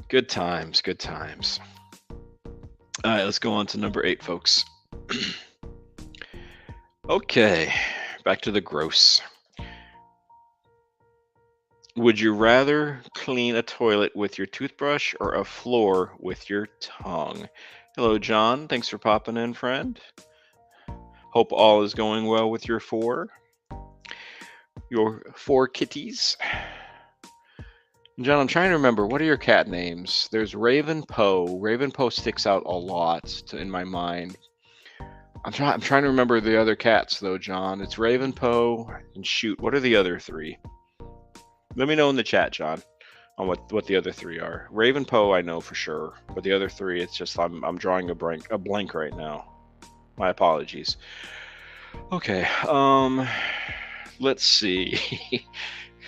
Good times. All right, let's go on to number 8, folks. Okay, back to the gross. Would you rather clean a toilet with your toothbrush or a floor with your tongue? Hello, John. Thanks for popping in, friend. Hope all is going well with your 4 kitties. John, I'm trying to remember, what are your cat names? There's Raven Poe. Raven Poe sticks out a lot in my mind. I'm trying to remember the other cats, though, John. It's Raven Poe and shoot. What are the other 3? Let me know in the chat, John, on what the other three are. Raven Poe, I know for sure, but the other three, it's just I'm drawing a blank right now. My apologies. Okay, let's see.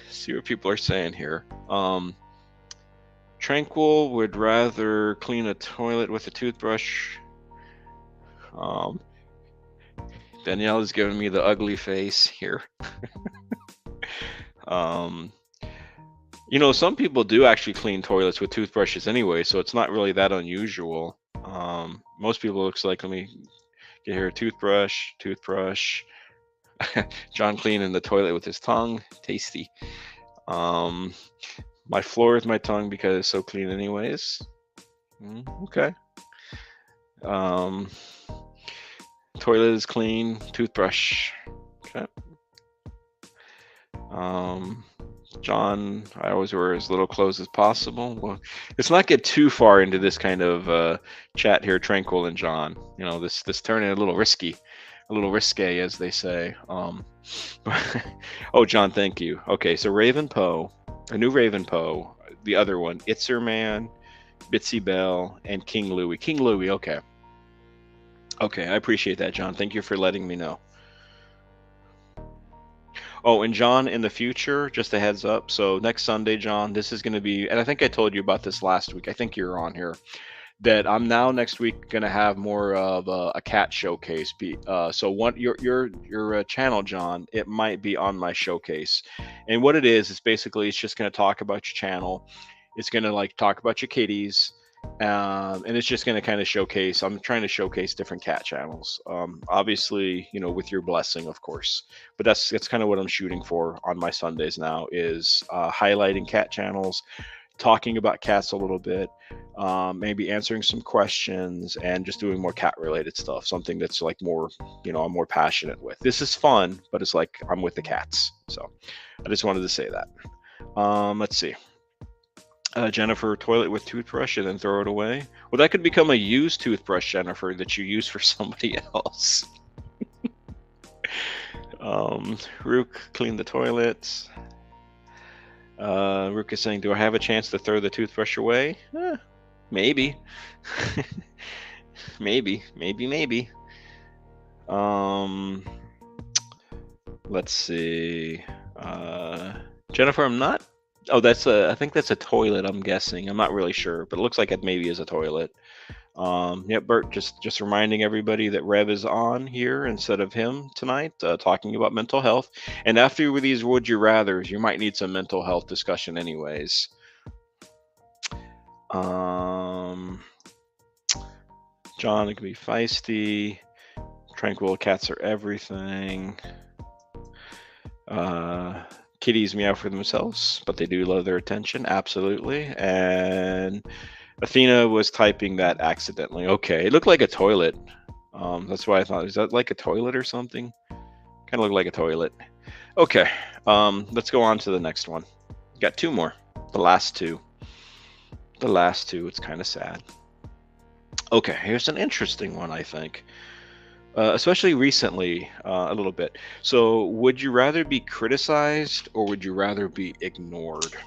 See what people are saying here. Tranquil would rather clean a toilet with a toothbrush. Danielle is giving me the ugly face here. You know, some people do actually clean toilets with toothbrushes anyway, so it's not really that unusual. Most people, looks like, let me get here, toothbrush. John cleaning the toilet with his tongue, tasty. My floor is my tongue because it's so clean anyways. Okay. Toilet is clean, toothbrush. Okay. John, I always wear as little clothes as possible. Well, let's not get too far into this kind of chat here, Tranquil and John. You know, this turning a little risky, a little risque, as they say. Oh, John, thank you. Okay, so Raven Poe, a new Raven Poe, the other one, Itzer Man, Bitsy Bell, and King Louie. King Louie, okay. Okay, I appreciate that, John. Thank you for letting me know. Oh, and John, in the future, just a heads up. So next Sunday, John, this is going to be, and I think I told you about this last week. I think you're on here. That I'm now next week going to have more of a cat showcase. So what your channel, John, it might be on my showcase. And what it is basically it's just going to talk about your channel. It's going to like talk about your kitties. And it's just going to kind of showcase. I'm trying to showcase different cat channels. Obviously, you know, with your blessing, of course. But that's kind of what I'm shooting for on my Sundays now is highlighting cat channels, talking about cats a little bit, maybe answering some questions, and just doing more cat related stuff. Something that's like more, you know, I'm more passionate with. This is fun, but it's like I'm with the cats. So I just wanted to say that. Let's see. Jennifer, toilet with toothbrush and then throw it away. Well, that could become a used toothbrush, Jennifer, that you use for somebody else. Rook, clean the toilets. Rook is saying, do I have a chance to throw the toothbrush away? Maybe. maybe. Let's see. Jennifer, I'm not. Oh, I think that's a toilet, I'm guessing. I'm not really sure, but it looks like it maybe is a toilet. Yep, Bert, just reminding everybody that Rev is on here instead of him tonight, talking about mental health. And after these Would You Rathers, you might need some mental health discussion anyways. John, it can be feisty. Tranquil cats are everything. Kitties meow for themselves, but they do love their attention. Absolutely. And Athena was typing that accidentally. Okay, it looked like a toilet. That's why I thought, is that like a toilet or something? Kind of looked like a toilet. Okay, let's go on to the next one. Got two more. The last two. It's kind of sad. Okay, here's an interesting one, I think. Especially recently, a little bit. So, would you rather be criticized or would you rather be ignored?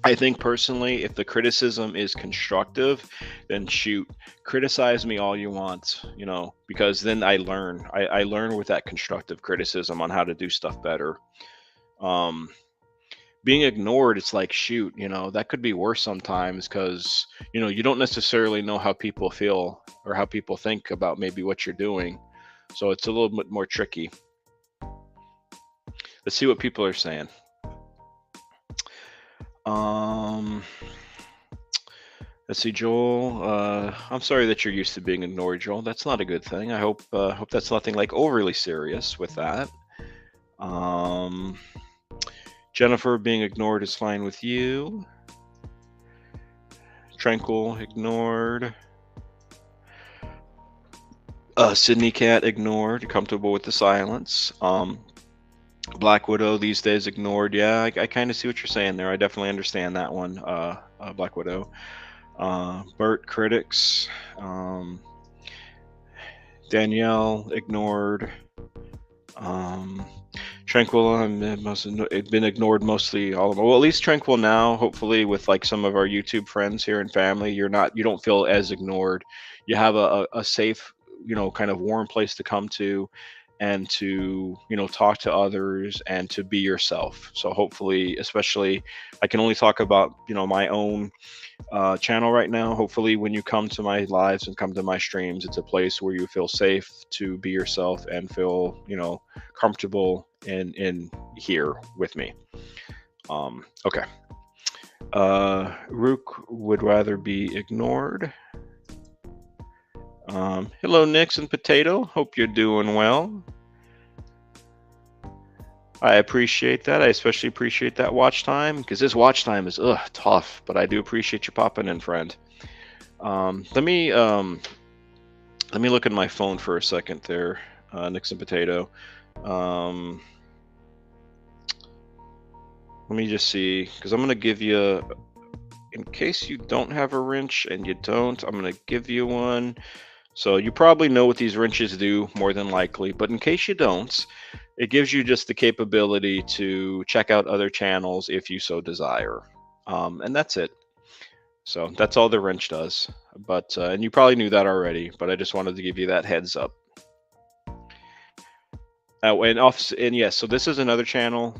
I think personally, if the criticism is constructive, then shoot, criticize me all you want, you know, because then I learn. I learn with that constructive criticism on how to do stuff better. Being ignored, it's like, shoot, you know, that could be worse sometimes because, you know, you don't necessarily know how people feel or how people think about maybe what you're doing. So it's a little bit more tricky. Let's see what people are saying. Let's see, Joel. I'm sorry that you're used to being ignored, Joel. That's not a good thing. I hope that's nothing like overly serious with that. Jennifer, being ignored is fine with you. Tranquil, ignored. Sydney Cat, ignored. Comfortable with the silence. Black Widow, these days ignored. Yeah, I kind of see what you're saying there. I definitely understand that one, Black Widow. Bert, critics. Danielle, ignored. Tranquil, it must have been ignored mostly all of them. Well, at least Tranquil now, hopefully, with like some of our YouTube friends here and family, you don't feel as ignored. You have a safe, kind of warm place to come to, and to talk to others and to be yourself. So hopefully, especially, I can only talk about my own channel right now. Hopefully, when you come to my lives and come to my streams, it's a place where you feel safe to be yourself and feel, comfortable in here with me. Okay. Rook would rather be ignored. Hello, Nixon Potato. Hope you're doing well. I appreciate that. I especially appreciate that watch time, because this watch time is tough, but I do appreciate you popping in, friend. Let me look at my phone for a second there, Nixon Potato. Let me just see, because I'm going to give you, in case you don't have a wrench, and you don't, I'm going to give you one. So you probably know what these wrenches do, more than likely, but in case you don't, it gives you just the capability to check out other channels if you so desire. And that's it. So that's all the wrench does. But and you probably knew that already, but I just wanted to give you that heads up. And yes, so this is another channel.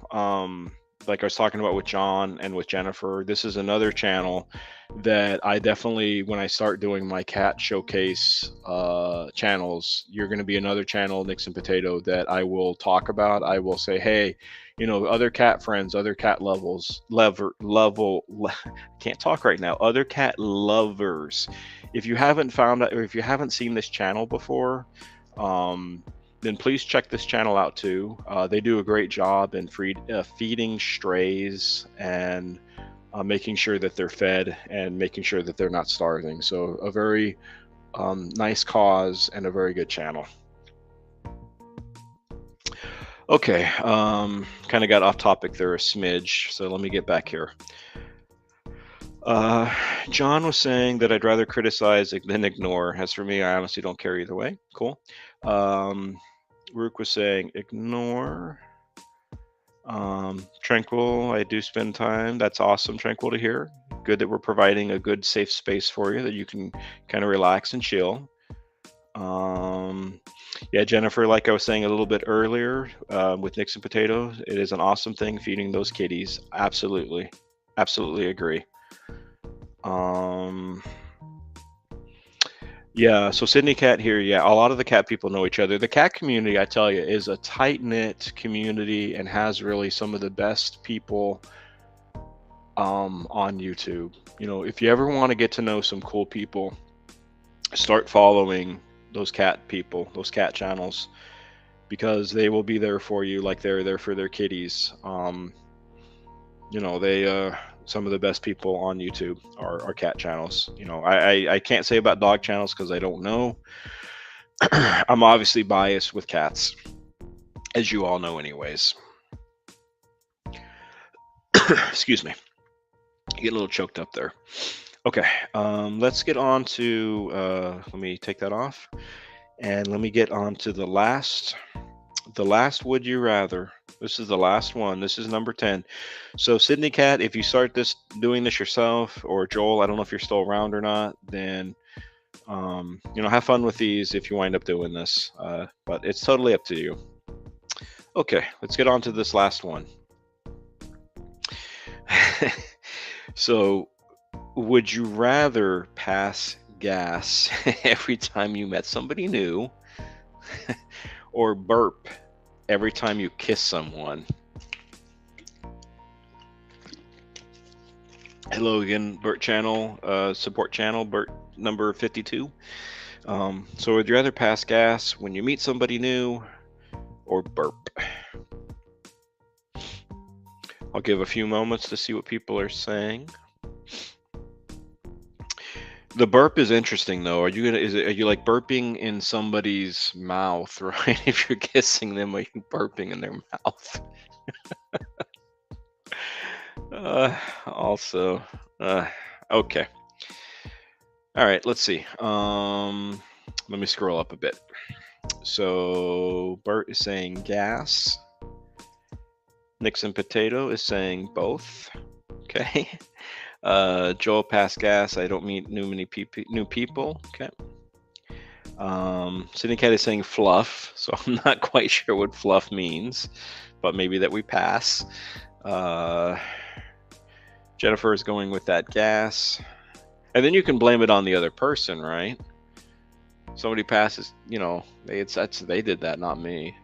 Like I was talking about with John and with Jennifer, this is another channel that I definitely, when I start doing my cat showcase channels, you're going to be another channel, Nixon Potato, that I will talk about. I will say, hey, other cat friends, other cat can't talk right now. Other cat lovers. If you haven't found out, or if you haven't seen this channel before, then please check this channel out too. They do a great job in feeding strays and making sure that they're fed and making sure that they're not starving. So a very nice cause and a very good channel. Okay, kind of got off topic there a smidge, so let me get back here. John was saying that I'd rather criticize than ignore. As for me, I honestly don't care either way. Cool. Rook was saying ignore. Tranquil, I do spend time. That's awesome, Tranquil, to hear. Good that we're providing a good safe space for you that you can kind of relax and chill. Yeah, Jennifer, like I was saying a little bit earlier with Nixon Potato, it is an awesome thing feeding those kitties. Absolutely. Absolutely agree. Yeah, so Sydney Cat here. Yeah, a lot of the cat people know each other. The cat community, I tell you, is a tight-knit community and has really some of the best people on YouTube. If you ever want to get to know some cool people, start following those cat people, those cat channels, because they will be there for you like they're there for their kitties. They some of the best people on YouTube are cat channels. I can't say about dog channels because I don't know. I'm obviously biased with cats, as you all know anyways. Excuse me. Get a little choked up there. Okay, let's get on to, let me take that off, and let me get on to the last would you rather. This is the last one. This is number 10. So Sydney Cat, if you start doing this yourself, or Joel, I don't know if you're still around or not, then have fun with these if you wind up doing this, but it's totally up to you. Okay, let's get on to this last one. So would you rather pass gas every time you met somebody new or burp every time you kiss someone? Hello again, Bert channel, support channel, Bert number 52. So would you rather pass gas when you meet somebody new or burp? I'll give a few moments to see what people are saying. The burp is interesting though. Are you like burping in somebody's mouth, right? If you're kissing them, are you burping in their mouth? Okay. All right, let's see. Let me scroll up a bit. So Bert is saying gas. Nixon Potato is saying both. Okay. Joel Pass Gas, I don't meet new people. Okay. Sydney Cat is saying fluff, so I'm not quite sure what fluff means, but maybe that we pass. Jennifer is going with that gas. And then you can blame it on the other person, right? Somebody passes, you know, they did that, not me.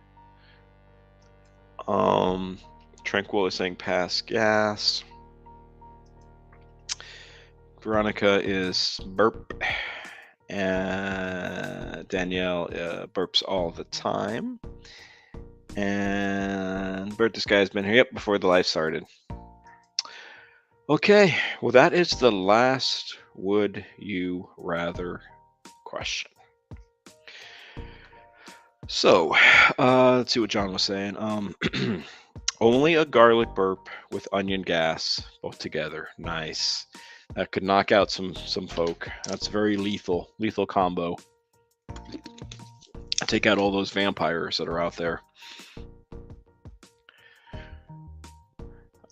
Tranquil is saying pass gas. Veronica is burp. And Danielle burps all the time. And Bert, this guy's been here, yep, before the live started. Okay, well, that is the last would you rather question. So, let's see what John was saying. Only a garlic burp with onion gas, both together. Nice. That could knock out some folk. That's very lethal combo. Take out all those vampires that are out there.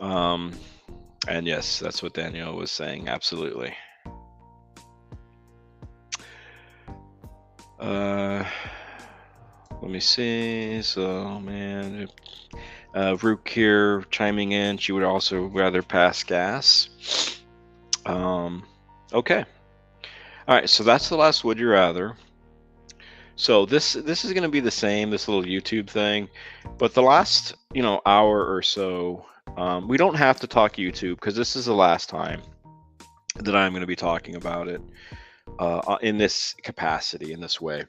And yes, that's what Danielle was saying. Absolutely. Let me see. So, man, Rook here chiming in. She would also rather pass gas. Okay. All right. So that's the last would you rather. So this is going to be the same, this little YouTube thing, but the last, hour or so, we don't have to talk YouTube because this is the last time that I'm going to be talking about it in this capacity, in this way.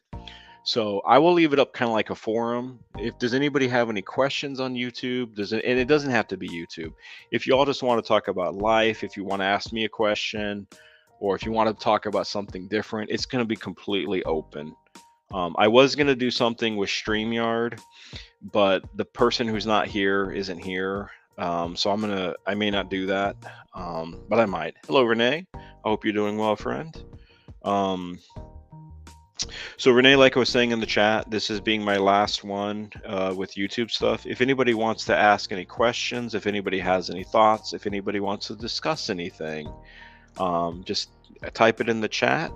So I will leave it up kind of like a forum. Does anybody have any questions on YouTube? And it doesn't have to be YouTube. If you all just want to talk about life, if you want to ask me a question, or if you want to talk about something different, it's going to be completely open. I was going to do something with StreamYard, but the person who's not here isn't here. So I may not do that, but I might. Hello, Renee. I hope you're doing well, friend. So Renee, like I was saying in the chat, this is being my last one with YouTube stuff. If anybody wants to ask any questions, if anybody has any thoughts, if anybody wants to discuss anything, just type it in the chat.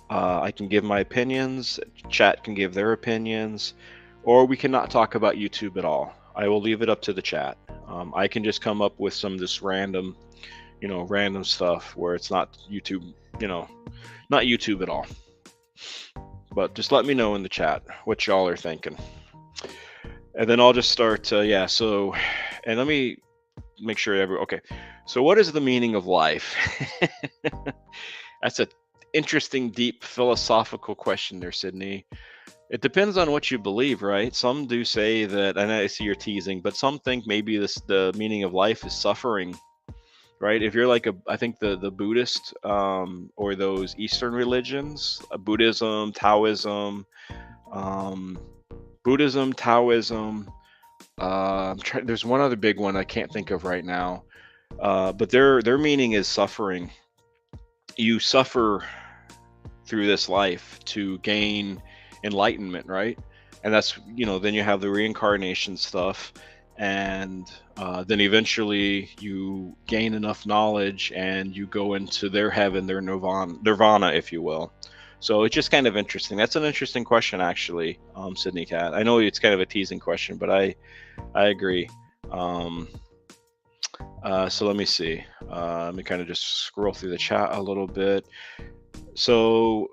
I can give my opinions, chat can give their opinions, or we cannot talk about YouTube at all. I will leave it up to the chat. I can just come up with some just random stuff where it's not YouTube, not YouTube at all. But just let me know in the chat what y'all are thinking. And then I'll just start, so, and let me make sure okay. So what is the meaning of life? That's a interesting, deep philosophical question there, Sydney. It depends on what you believe, right? Some do say that, and I see you're teasing, but some think maybe the meaning of life is suffering, right? If you're like I think the Buddhist or those Eastern religions, Buddhism, Taoism, there's one other big one I can't think of right now, but their meaning is suffering. You suffer through this life to gain enlightenment, right? And that's, then you have the reincarnation stuff, and then eventually you gain enough knowledge and you go into their heaven, their nirvana, if you will. So it's just kind of interesting. That's an interesting question, actually, Sydney Cat. I know it's kind of a teasing question, but I agree. So let me see. Let me kind of just scroll through the chat a little bit. So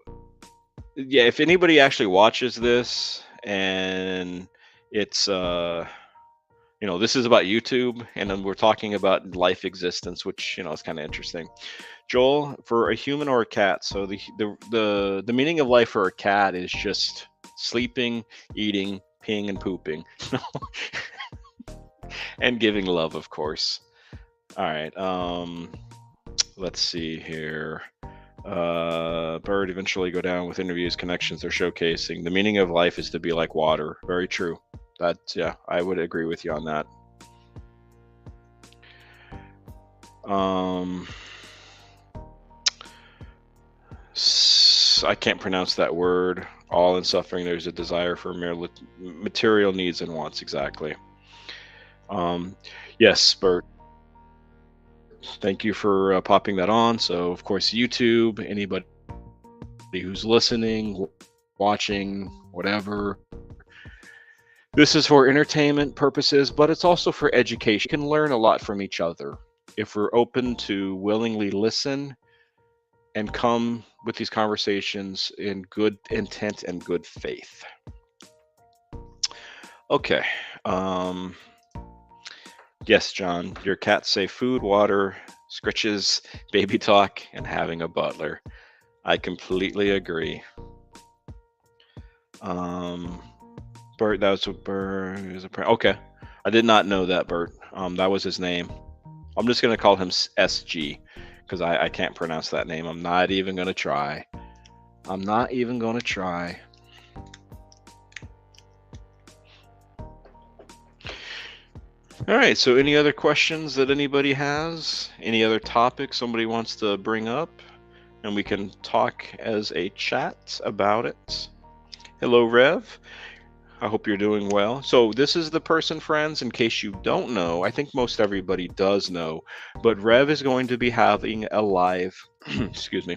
yeah, if anybody actually watches this and it's this is about YouTube, and then we're talking about life existence, which is kind of interesting. Joel, for a human or a cat, so the meaning of life for a cat is just sleeping, eating, peeing, and pooping, and giving love, of course. All right. Let's see here. Bird eventually go down with interviews, connections they're showcasing. The meaning of life is to be like water. Very true. I would agree with you on that. I can't pronounce that word. All in suffering, there's a desire for mere material needs and wants. Exactly. Yes, Bert. Thank you for popping that on. So, of course, YouTube, anybody who's listening, watching, whatever, this is for entertainment purposes, but it's also for education. We can learn a lot from each other if we're open to willingly listen and come with these conversations in good intent and good faith. Okay. Um, yes, John, your cats say food, water, scritches, baby talk, and having a butler. I completely agree. Um, Bert, that was what Bert is a okay. I did not know that, Bert. That was his name. I'm just gonna call him SG because I can't pronounce that name. I'm not even gonna try. I'm not even gonna try. All right. So, any other questions that anybody has? Any other topics somebody wants to bring up, and we can talk as a chat about it. Hello, Rev. I hope you're doing well. So, this is the person, friends, in case you don't know. I think most everybody does know, but Rev is going to be having a live, excuse me,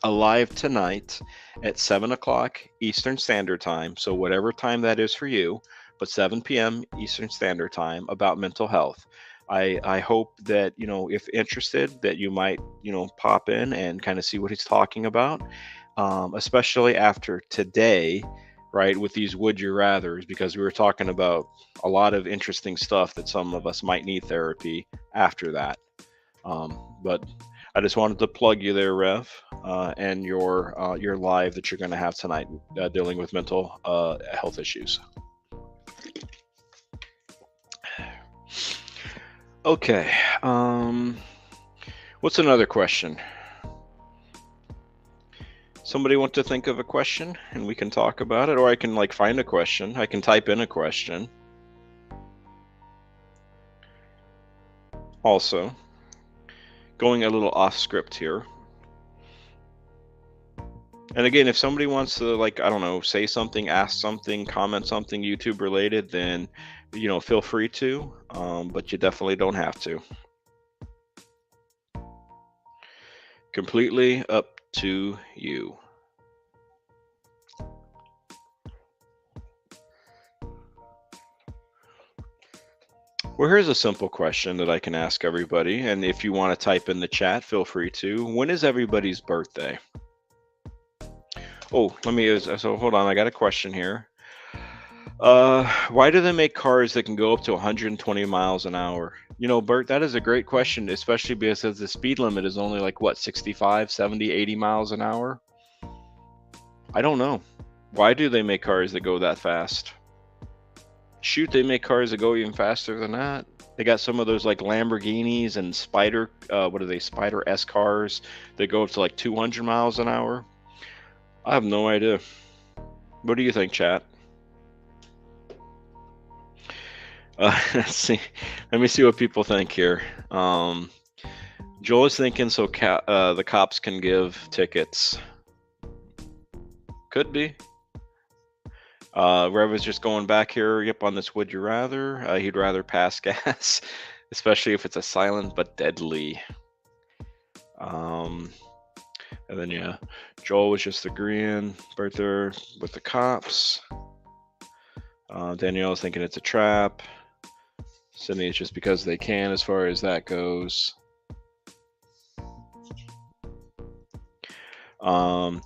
a live tonight at 7 o'clock Eastern Standard Time. So, whatever time that is for you, but 7 p.m. Eastern Standard Time about mental health. I hope that, if interested, that you might, pop in and kind of see what he's talking about, especially after today, right, with these would you rathers, because we were talking about a lot of interesting stuff that some of us might need therapy after that. But I just wanted to plug you there, Rev, and your live that you're going to have tonight dealing with mental health issues. Okay. What's another question? Somebody want to think of a question and we can talk about it, or I can find a question. I can type in a question. Also, going a little off script here. And again, if somebody wants to, I don't know, say something, ask something, comment something YouTube related, then, feel free to, but you definitely don't have to. Completely up to you. Well, here's a simple question that I can ask everybody. And if you want to type in the chat, feel free to. When is everybody's birthday? Oh, so hold on. I got a question here. Why do they make cars that can go up to 120 miles an hour? Bert, that is a great question, especially because the speed limit is only 65, 70, 80 miles an hour. I don't know. Why do they make cars that go that fast? Shoot, they make cars that go even faster than that. They got some of those Lamborghinis and Spider S cars that go up to 200 miles an hour. I have no idea. What do you think, chat? Let's see. Let me see what people think here. Joel is thinking so the cops can give tickets. Could be. Rev is just going back here. Yep, on this would you rather. He'd rather pass gas, especially if it's a silent but deadly. And then yeah, Joel was just agreeing. Bertha with the cops. Danielle is thinking it's a trap. Sydney is just because they can, as far as that goes. Well,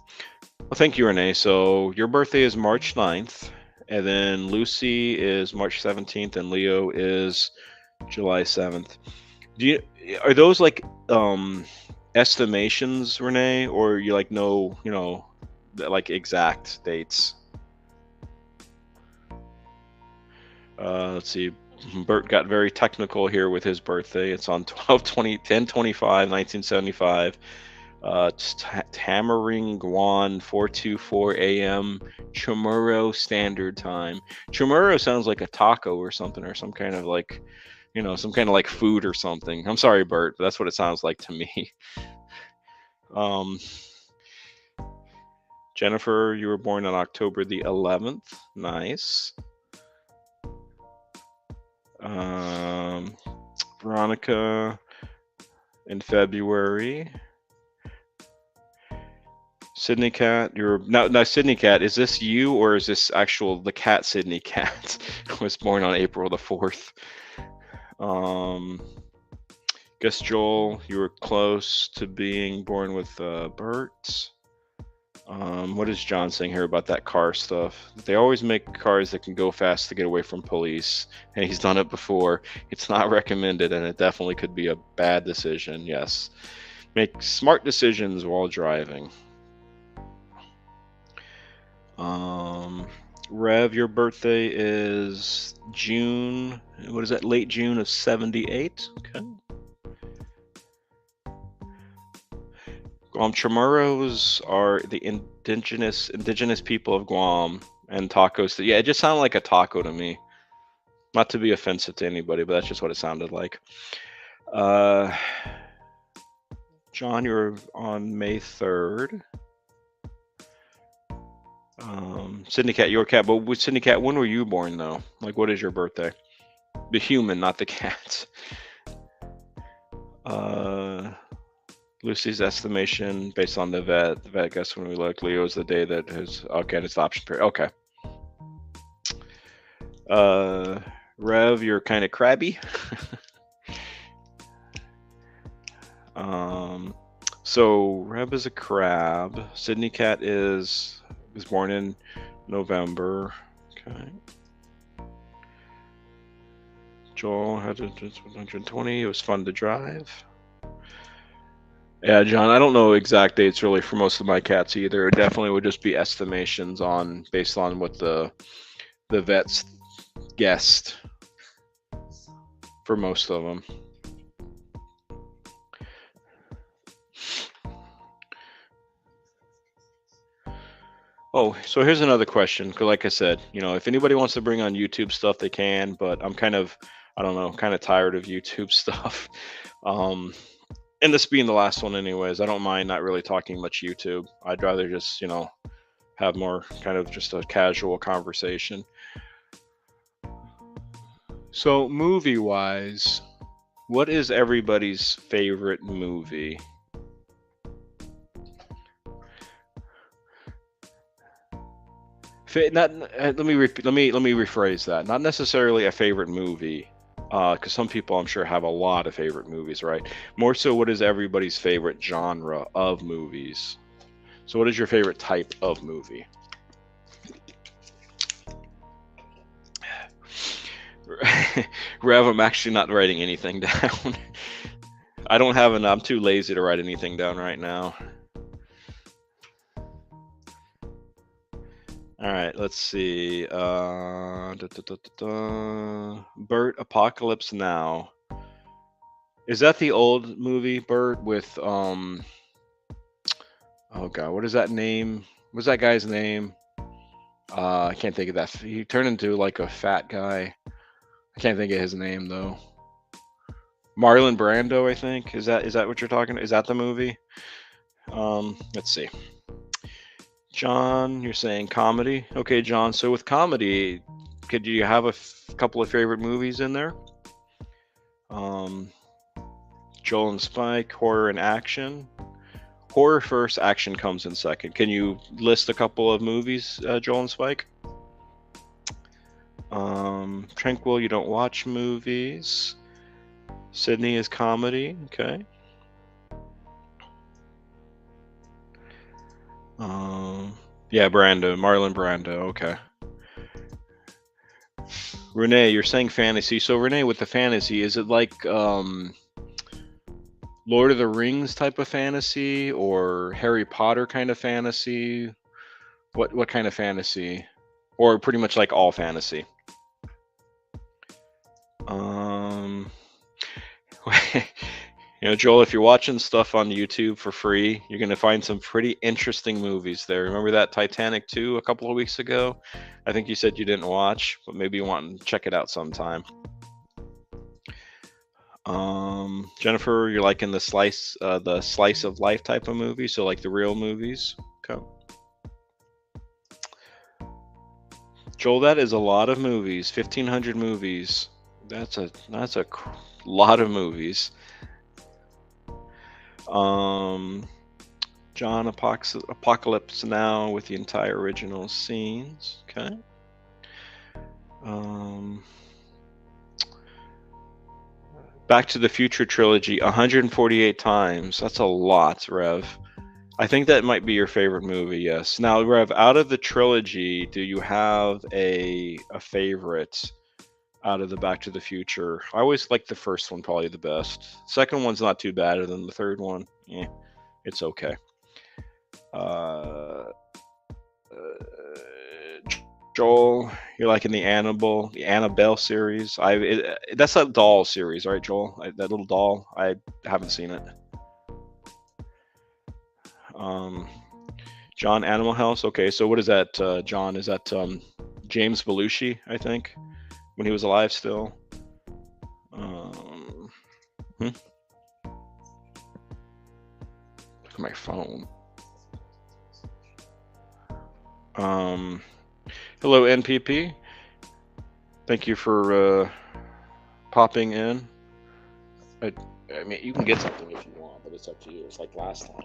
thank you, Renee. So your birthday is March 9th, and then Lucy is March 17th, and Leo is July 7th. Are those estimations, Renee, or you know, exact dates? Let's see. Bert got very technical here with his birthday. It's on 10/25, 1975. Tamaring Guan 4:24 a.m. Chamorro Standard Time. Chamorro sounds like a taco or something, or some kind of some kind of food or something. I'm sorry, Bert, but that's what it sounds like to me. Jennifer, you were born on October the 11th. Nice. Veronica in February. Sydney Cat, you're now Sydney Cat, is this you or is this actual the cat Sydney Cat was born on April the 4th? Guess Joel, you were close to being born with Bert. What is John saying here about that car stuff? They always make cars that can go fast to get away from police, and he's done it before. It's not recommended, and it definitely could be a bad decision. Yes, make smart decisions while driving. Rev, your birthday is June. What is that? Late June of 78. Okay. Guam Chamorros are the indigenous people of Guam, and tacos. Yeah, it just sounded like a taco to me. Not to be offensive to anybody, but that's just what it sounded like. John, you're on May 3rd. Sydney Cat, your cat. But with Sydney Cat, when were you born, though? Like, what is your birthday? The human, not the cat. Lucy's estimation based on the vet. The vet guess when we look. Leo's the day that his. Okay, it's the option period. Okay. Rev, you're kind of crabby. So Rev is a crab. Sydney Cat was born in November. Okay. Joel had 120. It was fun to drive. Yeah, John, I don't know exact dates really for most of my cats either. It definitely would just be estimations based on what the vets guessed for most of them. Oh, so here's another question. Because like I said, if anybody wants to bring on YouTube stuff, they can. But I'm kind of tired of YouTube stuff. And this being the last one anyways, I don't mind not really talking much YouTube. I'd rather just, have more kind of just a casual conversation. So movie-wise, what is everybody's favorite movie? Let me rephrase that. Not necessarily a favorite movie, because some people I'm sure have a lot of favorite movies, right? More so, what is everybody's favorite genre of movies? So, what is your favorite type of movie? Rev, I'm actually not writing anything down. I don't have enough. I'm too lazy to write anything down right now. All right, let's see. Bert, Apocalypse Now. Is that the old movie, Bert, with oh god, what is that name? What's that guy's name? I can't think of that. He turned into like a fat guy. I can't think of his name though. Marlon Brando, I think. Is that what you're talking? Is that the movie? Let's see. John, you're saying comedy. Okay, John. So with comedy, could you have a couple of favorite movies in there? Joel and Spike, horror and action. Horror first, action comes in second. Can you list a couple of movies, Joel and Spike? Tranquil, you don't watch movies. Sydney is comedy. Okay. Yeah, Marlon Brando. Okay. Renee, you're saying fantasy. So Renee, with the fantasy, is it like Lord of the Rings type of fantasy or Harry Potter kind of fantasy? What kind of fantasy? Or pretty much like all fantasy? Joel, if you're watching stuff on YouTube for free, you're going to find some pretty interesting movies there. Remember that Titanic 2 a couple of weeks ago? I think you said you didn't watch, but maybe you want to check it out sometime. Jennifer, you're liking the slice of life type of movie, so like the real movies. Okay. Joel, that is a lot of movies. 1,500 movies. That's a lot of movies. Um, John Apocalypse Now with the entire original scenes. Okay. Um, Back to the Future trilogy 148 times. That's a lot, Rev. I think that might be your favorite movie. Yes. Now, Rev, out of the trilogy, do you have a favorite out of the Back to the Future? I always like the first one probably the best. Second one's not too bad, and then the third one, it's okay. Uh, Joel, you're like in the Annabelle series. That's that doll series, right, Joel? That little doll. I haven't seen it. Um, John Animal House. Okay, so what is that? John, is that James Belushi? I think when he was alive still. Um, hmm? Look at my phone. Hello, NPP. Thank you for popping in. I, I mean, you can get something if you want, but it's up to you. It's like last time.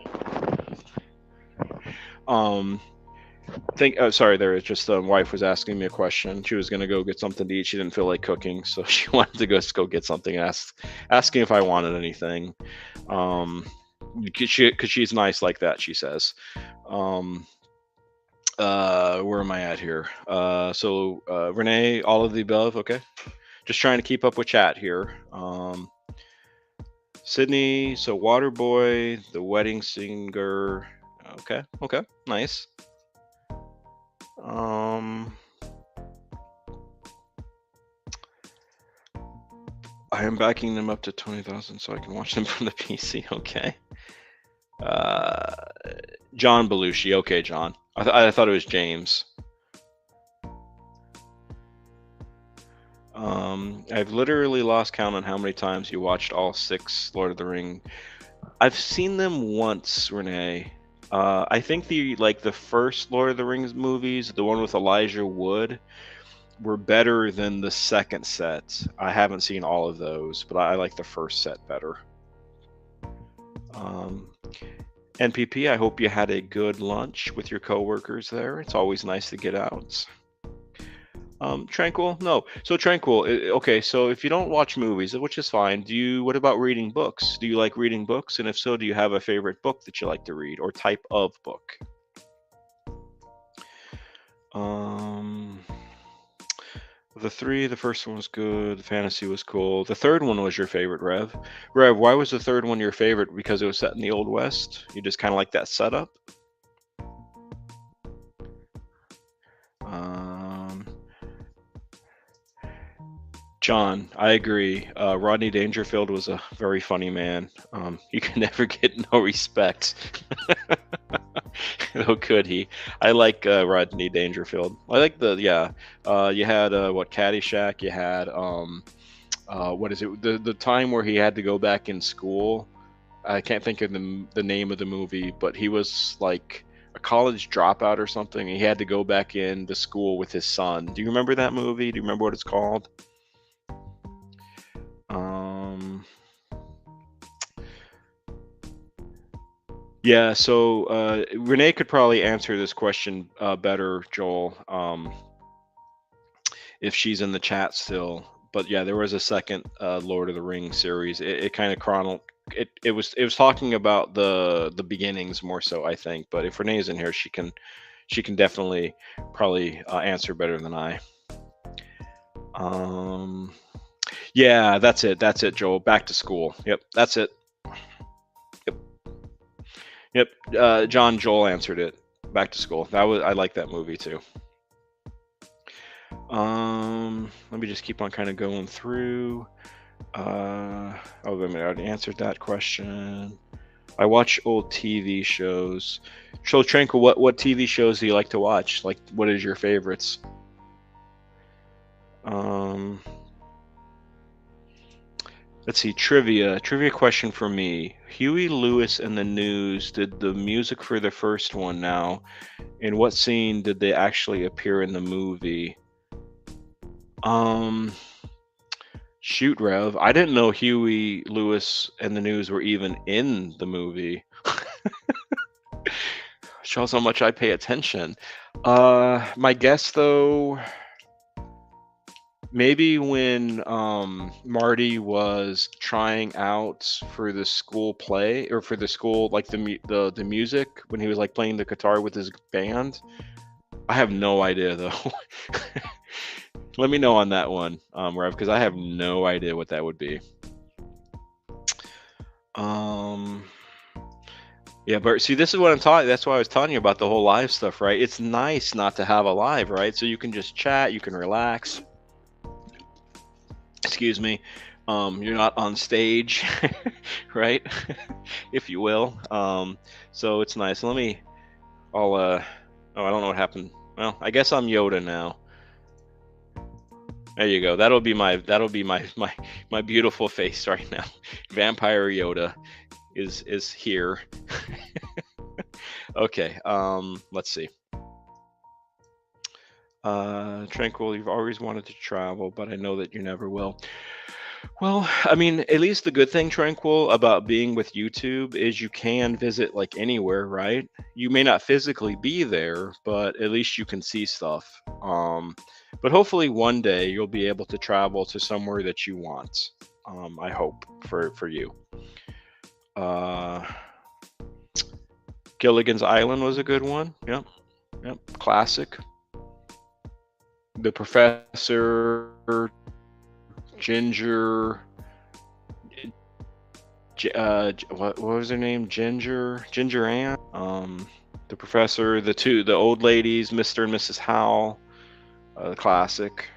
Sorry, there was just wife was asking me a question. She was gonna go get something to eat. She didn't feel like cooking, so she wanted to go get something. Asking if I wanted anything. Because she's nice like that. She says. Where am I at here? Renee, all of the above. Okay, just trying to keep up with chat here. Sydney, so Waterboy, The Wedding Singer. Okay, nice. I am backing them up to 20,000 so I can watch them from the PC. Okay. John Belushi. Okay, John. I thought it was James. I've literally lost count on how many times you watched all 6 Lord of the Ring. I've seen them once, Renee. I think the first Lord of the Rings movies, the one with Elijah Wood, were better than the second set. I haven't seen all of those, but I like the first set better. NPP, I hope you had a good lunch with your coworkers there. It's always nice to get out. Tranquil? No. So Tranquil, okay, so if you don't watch movies, which is fine, what about reading books? Do you like reading books? And if so, do you have a favorite book that you like to read or type of book? The first one was good. The fantasy was cool. The third one was your favorite, Rev. Rev, why was the third one your favorite? Because it was set in the Old West? You just kind of like that setup? John, I agree. Rodney Dangerfield was a very funny man. You can never get no respect. Oh, could he? I like Rodney Dangerfield. I like you had Caddyshack. You had what is it? The time where he had to go back in school. I can't think of the name of the movie, but he was like a college dropout or something. He had to go back into school with his son. Do you remember that movie? Do you remember what it's called? Yeah, so Renee could probably answer this question better, Joel, if she's in the chat still. But yeah, there was a second Lord of the Rings series. It kind of it was talking about the beginnings more so, I think. But if Renee's in here, she can definitely probably answer better than I. Yeah, that's it, Joel. Back to school. Yep, that's it. Yep. John, Joel answered it. Back to school. I like that movie too. Let me just keep on kind of going through. Wait a minute, I already answered that question. I watch old TV shows. So Tranquil, what TV shows do you like to watch? Like, what is your favorites? Let's see, trivia question for me. Huey Lewis and the News did the music for the first one now. In what scene did they actually appear in the movie? Shoot, Rev. I didn't know Huey Lewis and the News were even in the movie. Shows how much I pay attention. My guess though, maybe when Marty was trying out for the school play or for the school like the music when he was like playing the guitar with his band. I have no idea though. Let me know on that one, Rev, because I have no idea what that would be. Yeah, but see, this is what I'm talking. That's why I was telling you about the whole live stuff, right? It's nice not to have a live, right? So you can just chat, you can relax. Excuse me. You're not on stage, right? If you will. So it's nice. Let me. I'll. Oh, I don't know what happened. Well, I guess I'm Yoda now. There you go. That'll be my beautiful face right now. Vampire Yoda is here. Okay. Let's see. Tranquil, you've always wanted to travel, but I know that you never will. Well, I mean, at least the good thing, Tranquil, about being with YouTube is you can visit like anywhere, right? You may not physically be there, but at least you can see stuff. But hopefully one day you'll be able to travel to somewhere that you want. I hope for you. Gilligan's Island was a good one. Yep, classic. The Professor, Ginger, what was her name? Ginger Ann. The Professor, the old ladies, Mr. and Mrs. Howell, the classic.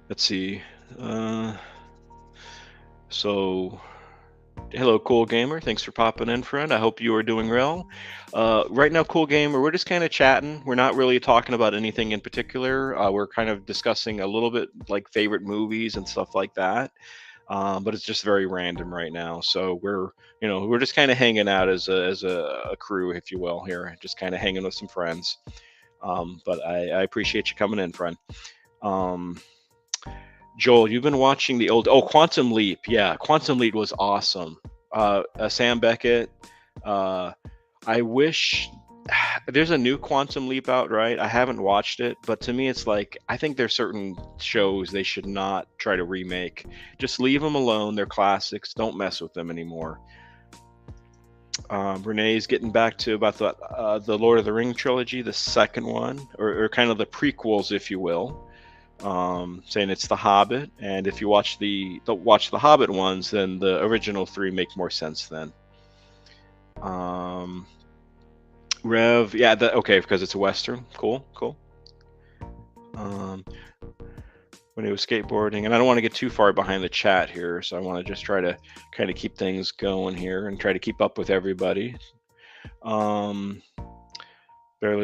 Let's see. So, hello, Cool Gamer. Thanks for popping in, friend. I hope you are doing well. Right now, Cool Gamer, we're just kind of chatting. We're not really talking about anything in particular. We're kind of discussing a little bit like favorite movies and stuff like that. But it's just very random right now. So we're just kind of hanging out as a crew, if you will, here, just kind of hanging with some friends. But I appreciate you coming in, friend. Joel, you've been watching the old Quantum Leap. Yeah, Quantum Leap was awesome. Sam Beckett. I wish there's a new Quantum Leap out, right? I haven't watched it, but to me, it's like I think there's certain shows they should not try to remake. Just leave them alone. They're classics. Don't mess with them anymore. Renee's getting back to about the Lord of the Ring trilogy, the second one, or kind of the prequels, if you will. Saying it's The Hobbit, and if you watch the Hobbit ones, then the original three make more sense then. Rev, yeah, okay, because it's a Western. Cool. When he was skateboarding, and I don't want to get too far behind the chat here, so I want to just try to kind of keep things going here and try to keep up with everybody. Barely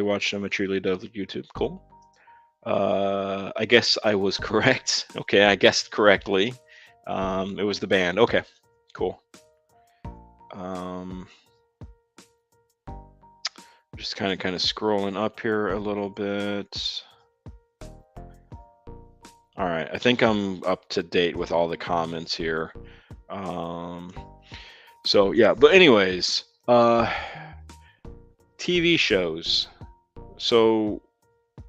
watched him. I truly love YouTube. Cool. I guess I was correct. Okay, I guessed correctly. It was the band. Okay, cool. Just kind of scrolling up here a little bit. All right, I think I'm up to date with all the comments here. So yeah, but anyways, TV shows. So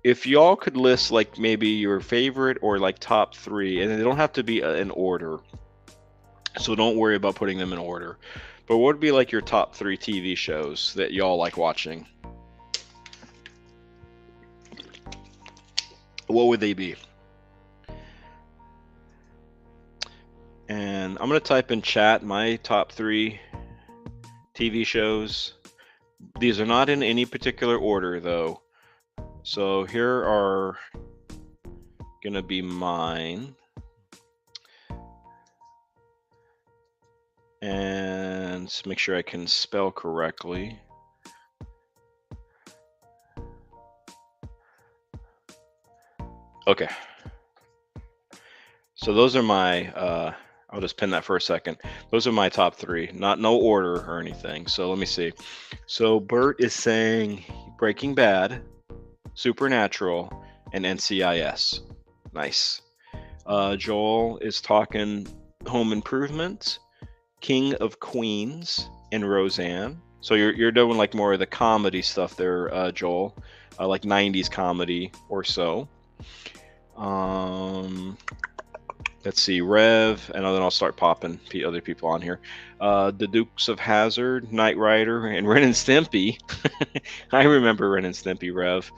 if y'all could list like maybe your favorite or like top three, and they don't have to be in order, so don't worry about putting them in order, but what would be like your top three TV shows that y'all like watching? What would they be? And I'm going to type in chat my top three TV shows. These are not in any particular order though. So here are going to be mine. And make sure I can spell correctly. Okay. So those are my, I'll just pin that for a second. Those are my top three, no order or anything. So let me see. So Bert is saying Breaking Bad, Supernatural, and NCIS. Nice. Joel is talking Home Improvement, King of Queens, and Roseanne. So you're doing like more of the comedy stuff there, Joel, like 90s comedy or so. Let's see, Rev, and then I'll start popping other people on here. The Dukes of Hazzard, Knight Rider, and Ren and Stimpy. I remember Ren and Stimpy, Rev.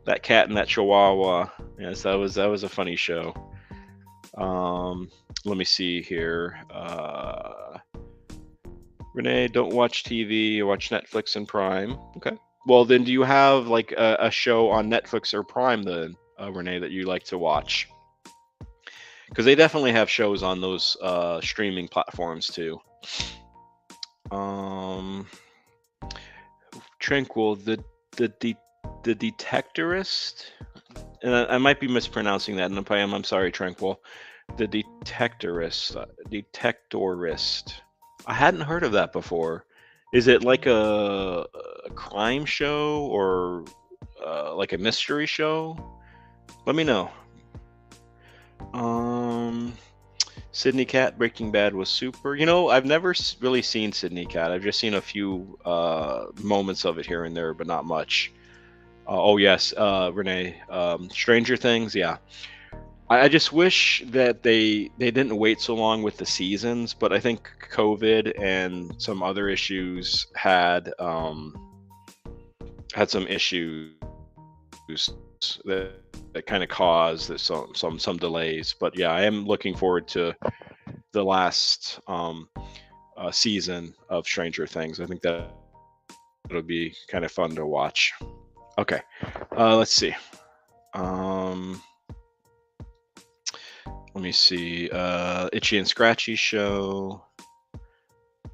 That cat and that chihuahua. Yes, that was a funny show. Let me see here. Renee, don't watch TV. You watch Netflix and Prime. Okay. Well, then, do you have like a show on Netflix or Prime then, Renee, that you like to watch? Because they definitely have shows on those streaming platforms too. Tranquil, the Detectorist, and I might be mispronouncing that, and if I am, I'm sorry, Tranquil. The Detectorist, Detectorist. I hadn't heard of that before. Is it like a crime show or like a mystery show? Let me know. Sydney Cat, Breaking Bad was super. You know, I've never really seen Sydney Cat. I've just seen a few moments of it here and there, but not much. Oh yes, Renee. Stranger Things, yeah. I just wish that they didn't wait so long with the seasons, but I think COVID and some other issues had some issues that kind of caused some delays. But yeah, I am looking forward to the last season of Stranger Things. I think that it'll be kind of fun to watch. Okay, let's see. Let me see. Itchy and Scratchy Show.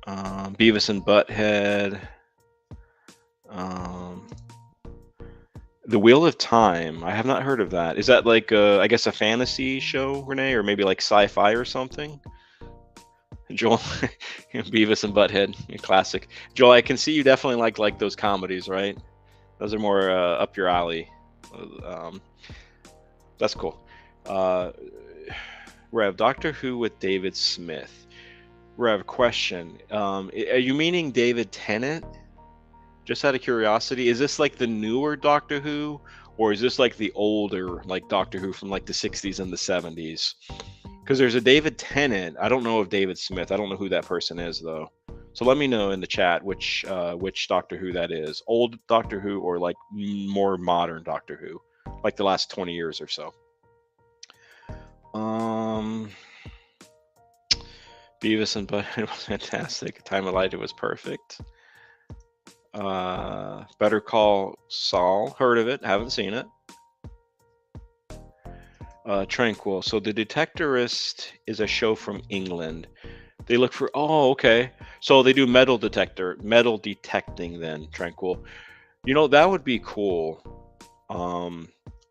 Beavis and Butthead. The Wheel of Time. I have not heard of that. Is that like I guess a fantasy show, Renee, or maybe like sci-fi or something? Joel, Beavis and Butthead, classic. Joel, I can see you definitely like those comedies, right? Those are more up your alley. That's cool. Rev, Doctor Who with David Smith. Rev, question. Are you meaning David Tennant? Just out of curiosity, is this like the newer Doctor Who, or is this like the older like Doctor Who from like the 60s and the 70s? Because there's a David Tennant. I don't know of David Smith. I don't know who that person is though. So let me know in the chat which Doctor Who that is. Old Doctor Who or like more modern Doctor Who, like the last 20 years or so. Beavis and Butthead was fantastic. Time of Light was perfect. Better Call Saul. Heard of it. Haven't seen it. Tranquil. So The Detectorist is a show from England. They look for. Oh, okay. So they do metal detecting then. Tranquil. You know, that would be cool.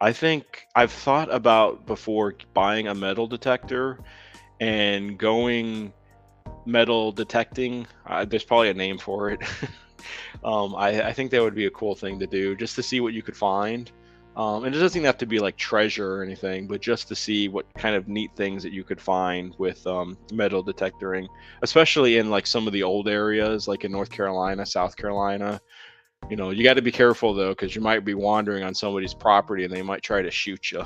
I think I've thought about before buying a metal detector and going metal detecting. There's probably a name for it. I think that would be a cool thing to do, just to see what you could find. And it doesn't have to be like treasure or anything, but just to see what kind of neat things that you could find with metal detectoring, especially in like some of the old areas, like in North Carolina, South Carolina. You know, you got to be careful though, because you might be wandering on somebody's property and they might try to shoot you.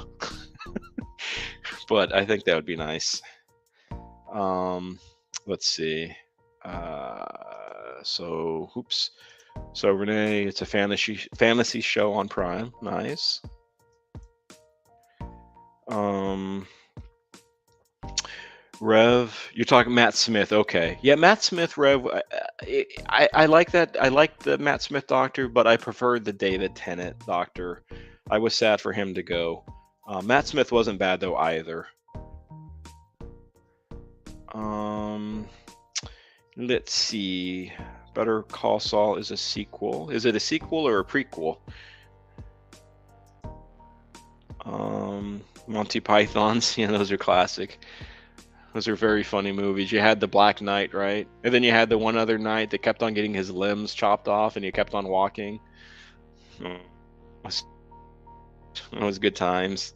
But I think that would be nice. Let's see. So, oops. So Renee, it's a fantasy show on Prime. Nice. Rev, you're talking Matt Smith. Okay, yeah, Matt Smith. Rev, I like that. I like the Matt Smith Doctor, but I preferred the David Tennant Doctor. I was sad for him to go. Matt Smith wasn't bad though either. Let's see. Better Call Saul is a sequel. Is it a sequel or a prequel? Monty Python's, yeah, those are classic. Those are very funny movies. You had the Black Knight, right? And then you had the one other knight that kept on getting his limbs chopped off and he kept on walking. It was good times.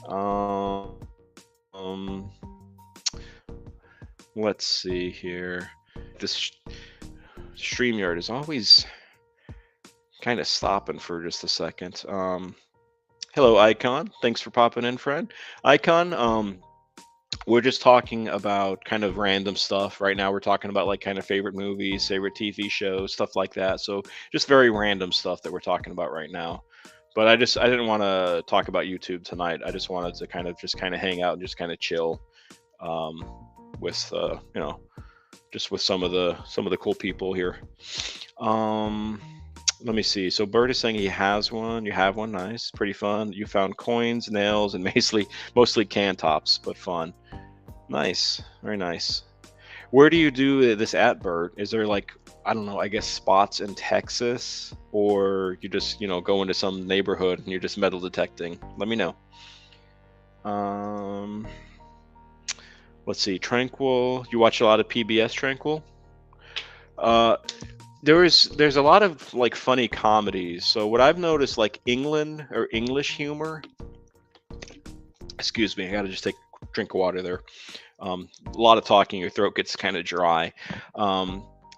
Um, um, let's see here. This StreamYard is always kind of stopping for just a second. Hello, Icon. Thanks for popping in, friend. Icon, we're just talking about kind of random stuff. Right now, we're talking about like kind of favorite movies, favorite TV shows, stuff like that. So just very random stuff that we're talking about right now. But I didn't want to talk about YouTube tonight. I just wanted to kind of hang out and just kind of chill, um, with just with some of the cool people here. Um, Let me see. So Bert is saying he has one. You have one. Nice. Pretty fun. You found coins, nails, and mostly can tops, but fun. Nice. Very nice. Where do you do this at, Bert? Is there like, I don't know, I guess spots in Texas, or you just, go into some neighborhood and you're just metal detecting? Let me know. Um, let's see. Tranquil. You watch a lot of PBS, Tranquil? Uh, there's a lot of like funny comedies. So what I've noticed, like England or English humor. Excuse me, I gotta just take a drink of water there. A lot of talking, your throat gets kind of dry.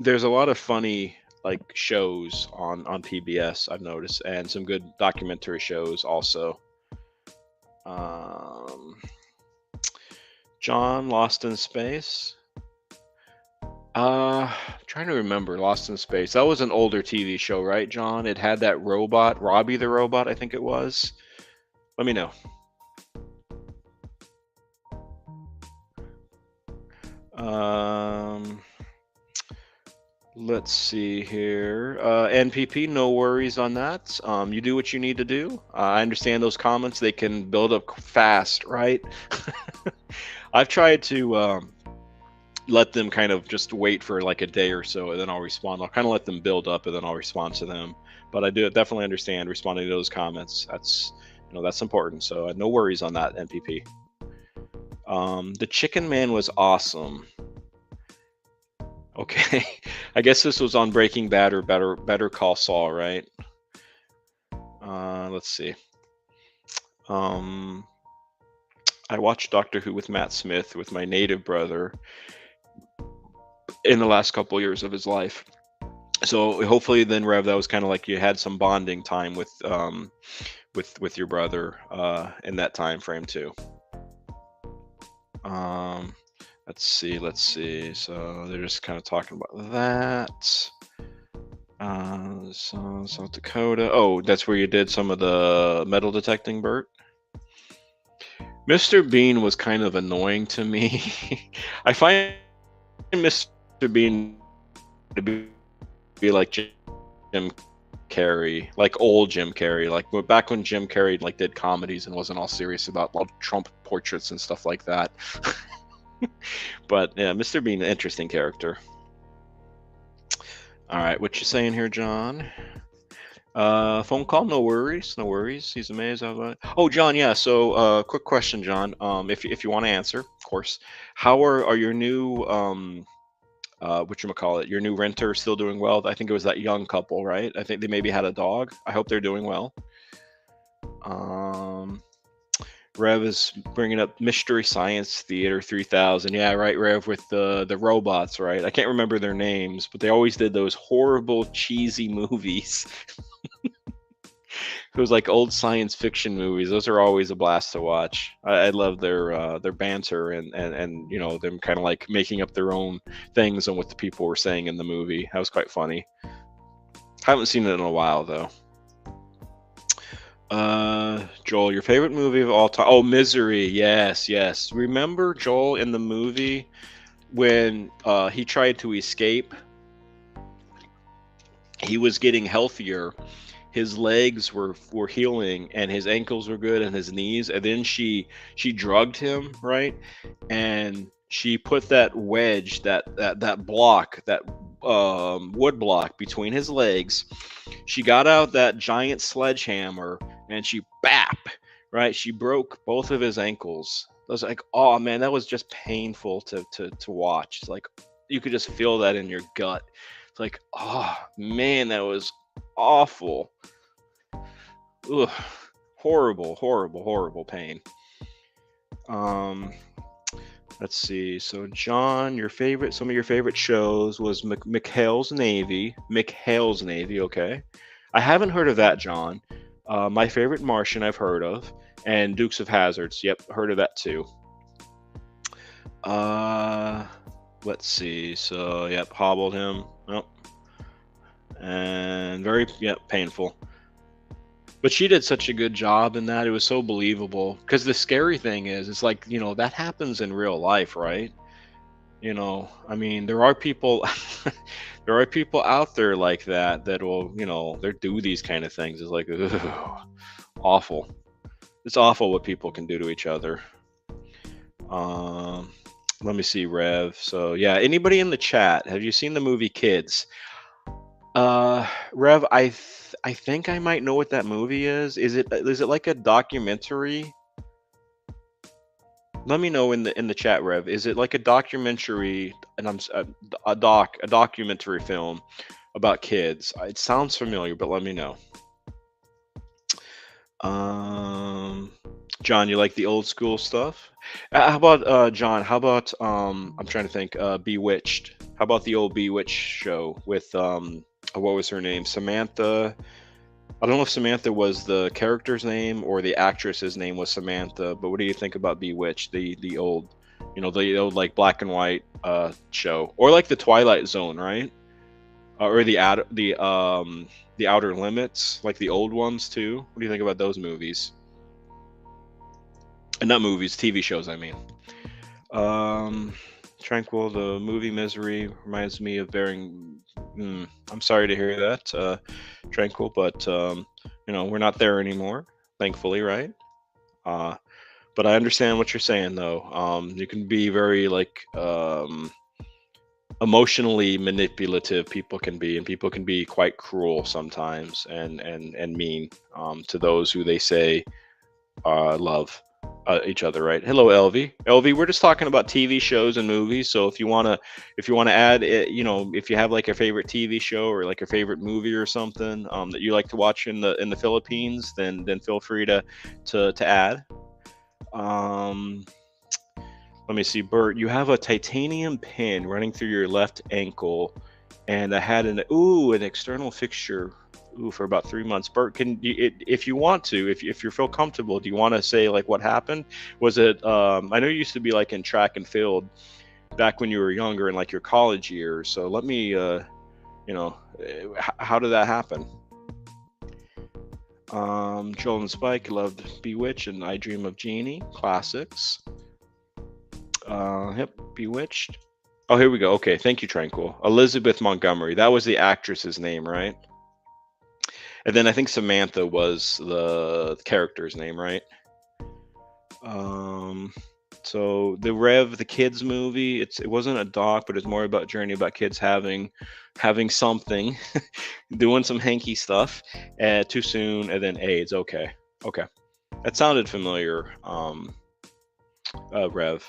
There's a lot of funny like shows on PBS I've noticed, and some good documentary shows also. Um, John Lost in Space. Trying to remember Lost in Space. That was an older TV show, right, John? It had that robot, Robbie the robot, I think it was. Let me know. Um, let's see here. NPP, no worries on that. You do what you need to do. I understand those comments; they can build up fast, right? I've tried to let them kind of just wait for like a day or so, and then I'll respond. I'll kind of let them build up, and then I'll respond to them. But I do definitely understand responding to those comments. That's important. So no worries on that, NPP. The Chicken Man was awesome. Okay, I guess this was on Breaking Bad or Better Call Saul, right? Let's see. Um, I watched Doctor Who with Matt Smith with my native brother in the last couple years of his life. So hopefully, then Rev, that was kind of like you had some bonding time with your brother in that time frame too. Um, let's see. So they're just kind of talking about that. So South Dakota. Oh, that's where you did some of the metal detecting, Bert. Mr. Bean was kind of annoying to me. I find Mr. Bean to be like Jim Carrey, like old Jim Carrey, like back when Jim Carrey like did comedies and wasn't all serious about Trump portraits and stuff like that. But yeah, Mr. Bean, an interesting character. All right, what you saying here, John? Phone call, no worries, no worries. He's amazed. Oh, John, yeah. So, quick question, John. If you want to answer, of course. How are your new whatchamacallit, your new renter still doing well? I think it was that young couple, right? I think they maybe had a dog. I hope they're doing well. Rev is bringing up Mystery Science Theater 3000. Yeah, right, Rev, with the robots, right? I can't remember their names, but they always did those horrible, cheesy movies. It was like old science fiction movies. Those are always a blast to watch. I love their banter and them kind of like making up their own things on what the people were saying in the movie. That was quite funny. Haven't seen it in a while though. Joel, your favorite movie of all time? Oh, Misery. Yes, yes. Remember Joel in the movie when he tried to escape? He was getting healthier. His legs were healing, and his ankles were good, and his knees. And then she drugged him, right? And she put that wedge, that block, that wood block between his legs. She got out that giant sledgehammer and she bap, right? She broke both of his ankles. I was like, oh man, that was just painful to watch. It's like you could just feel that in your gut. It's like, oh man, that was awful. Ugh. Horrible, horrible, horrible pain. Um, let's see. So, John, some of your favorite shows was McHale's Navy. McHale's Navy, okay. I haven't heard of that, John. My favorite Martian I've heard of, and Dukes of Hazzards. Yep, heard of that too. Uh, let's see. So, yep, hobbled him. Yep, and very, yep, painful. But she did such a good job in that. It was so believable. Because the scary thing is, it's like, that happens in real life, right? I mean, there are people, there are people out there like that will, they do these kind of things. It's like, ugh, awful. It's awful what people can do to each other. Um, Let me see, Rev. So yeah, anybody in the chat, have you seen the movie Kids? Rev, I think I might know what that movie is. Is it like a documentary? Let me know in the chat, Rev. Is it like a documentary? And a documentary film about kids? It sounds familiar, but let me know. John, you like the old school stuff? How about John? How about I'm trying to think. Bewitched. How about the old Bewitched show with what was her name? Samantha. I don't know if Samantha was the character's name or the actress's name was Samantha, but what do you think about Bewitched, the old, the old like black and white show, or like the Twilight Zone, right? Or the Outer Limits, like the old ones too. What do you think about those movies? And not movies, TV shows, I mean. Tranquil, the movie Misery reminds me of bearing. I'm sorry to hear that, Tranquil, but we're not there anymore, thankfully, right? But I understand what you're saying, though. You can be very like emotionally manipulative. People can be, and people can be quite cruel sometimes, and mean to those who they say love. Each other, right? Hello, LV. LV, we're just talking about TV shows and movies. So if you wanna add, if you have like a favorite TV show or like a favorite movie or something that you like to watch in the Philippines, then feel free to add. Let me see, Bert. You have a titanium pin running through your left ankle, and I had an external fixture for about 3 months. Bert, if you want to, if you feel comfortable, do you want to say like what happened? Was it? I know you used to be like in track and field back when you were younger in like your college years. So let me, how did that happen? Joel and Spike loved Bewitched and I Dream of Jeannie classics. Yep, Bewitched. Oh, here we go. Okay, thank you, Tranquil. Elizabeth Montgomery. That was the actress's name, right? And then I think Samantha was the character's name, right? So the kids movie, it wasn't a doc, but it's more about journey about kids having something, doing some hanky stuff, too soon, and then AIDS. Okay, that sounded familiar. Rev.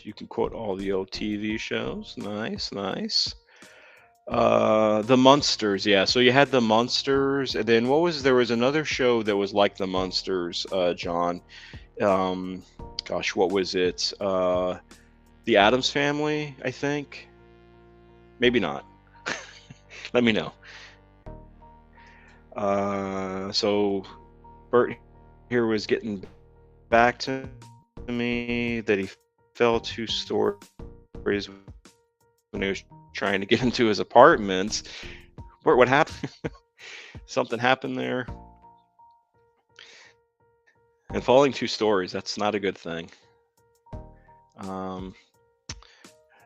You can quote all the old TV shows. Nice. The Munsters, yeah. So you had the Munsters, and then there was another show that was like the Munsters, John. Gosh, what was it? The Addams Family, I think. Maybe not. Let me know. So Bert here was getting back to me that he fell 2 stories when he was trying to get into his apartment. What happened? Something happened there. And falling 2 stories, that's not a good thing.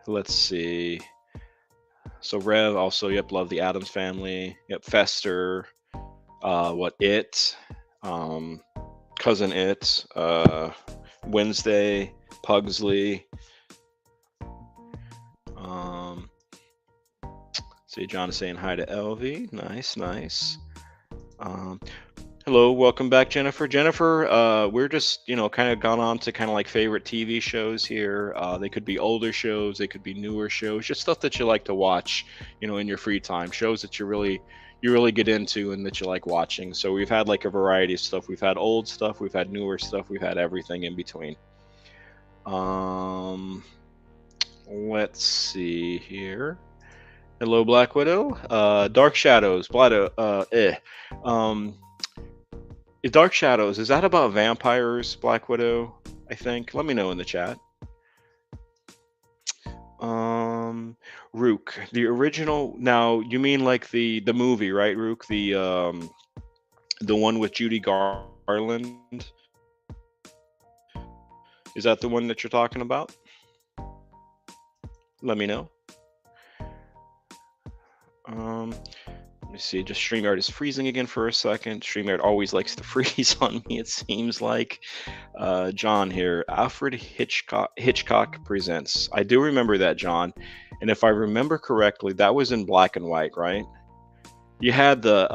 Let's see. So Rev also, yep, love the Addams Family. Yep, Fester. It? Cousin It. Wednesday. Pugsley. See, John is saying hi to LV. Nice. Hello, welcome back, Jennifer. Jennifer, we're just, kind of gone on to kind of like favorite TV shows here. They could be older shows, they could be newer shows, just stuff that you like to watch, in your free time. Shows that you really get into and that you like watching. So we've had like a variety of stuff. We've had old stuff, we've had newer stuff, we've had everything in between. Um, let's see here. Hello, Black Widow. Dark Shadows. Um, Dark Shadows, is that about vampires, Black Widow? I think. Let me know in the chat. Um, Rook, the original. Now, you mean like the movie, right, Rook? The one with Judy Garland. Is that the one that you're talking about? Let me know. Let me see. Just StreamYard is freezing again for a second. StreamYard always likes to freeze on me, it seems like. John here. Alfred Hitchcock Presents. I do remember that, John. And if I remember correctly, that was in black and white, right? You had the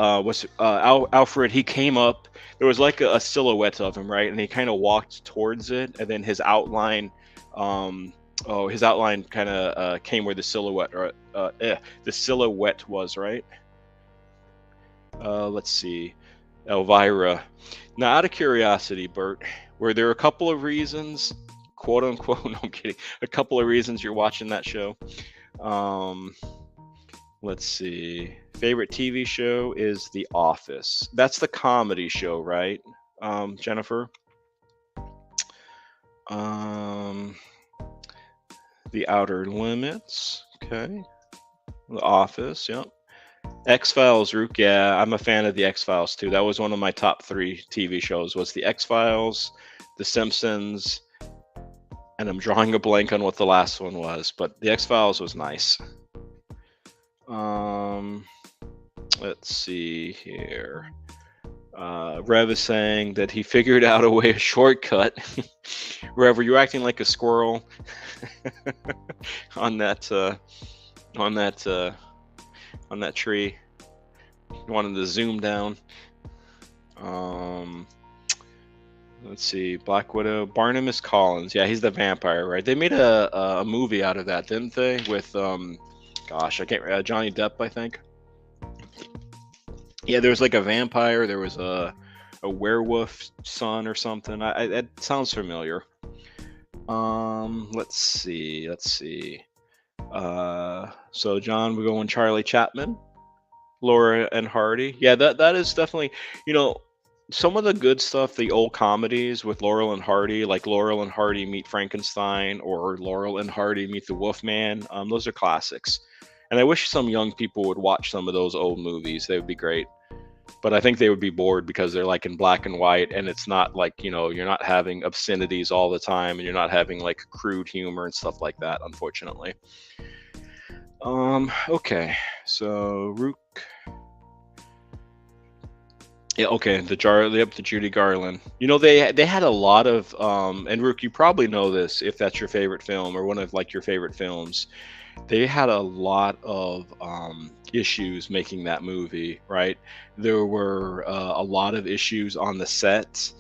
Alfred. He came up. There was like a silhouette of him, right? And he kind of walked towards it, and then his outline, his outline kind of came where the silhouette was, right? Let's see. Elvira. Now, out of curiosity, Bert, were there a couple of reasons, quote unquote, no, I'm kidding, a couple of reasons you're watching that show? Let's see. Favorite TV show is The Office. That's the comedy show, right, Jennifer? The Outer Limits. Okay. The Office. Yep. X-Files, Rook. Yeah, I'm a fan of the X-Files too. That was one of my top 3 TV shows. Was the X-Files, The Simpsons, and I'm drawing a blank on what the last one was, but the X-Files was nice. Let's see here. Rev is saying that he figured out a shortcut. Rev, were you acting like a squirrel on that tree? You wanted to zoom down. Let's see. Black Widow. Barnabas Collins. Yeah, he's the vampire, right? They made a movie out of that, didn't they? With gosh, I can't. Johnny Depp, I think. Yeah, there was like a vampire. There was a werewolf son or something. That sounds familiar. Let's see. So John, we're going Charlie Chaplin, Laura and Hardy. Yeah, that is definitely, some of the good stuff, the old comedies with Laurel and Hardy, like Laurel and Hardy Meet Frankenstein or Laurel and Hardy Meet the Wolfman. Those are classics. And I wish some young people would watch some of those old movies. They would be great. But I think they would be bored because they're like in black and white, and it's not like, you're not having obscenities all the time, and you're not having like crude humor and stuff like that, unfortunately. Okay, so Rook. Yeah, okay, the Judy Garland. They had a lot of and Rook, you probably know this if that's your favorite film or one of like your favorite films. They had a lot of issues making that movie, right? There were a lot of issues on the set.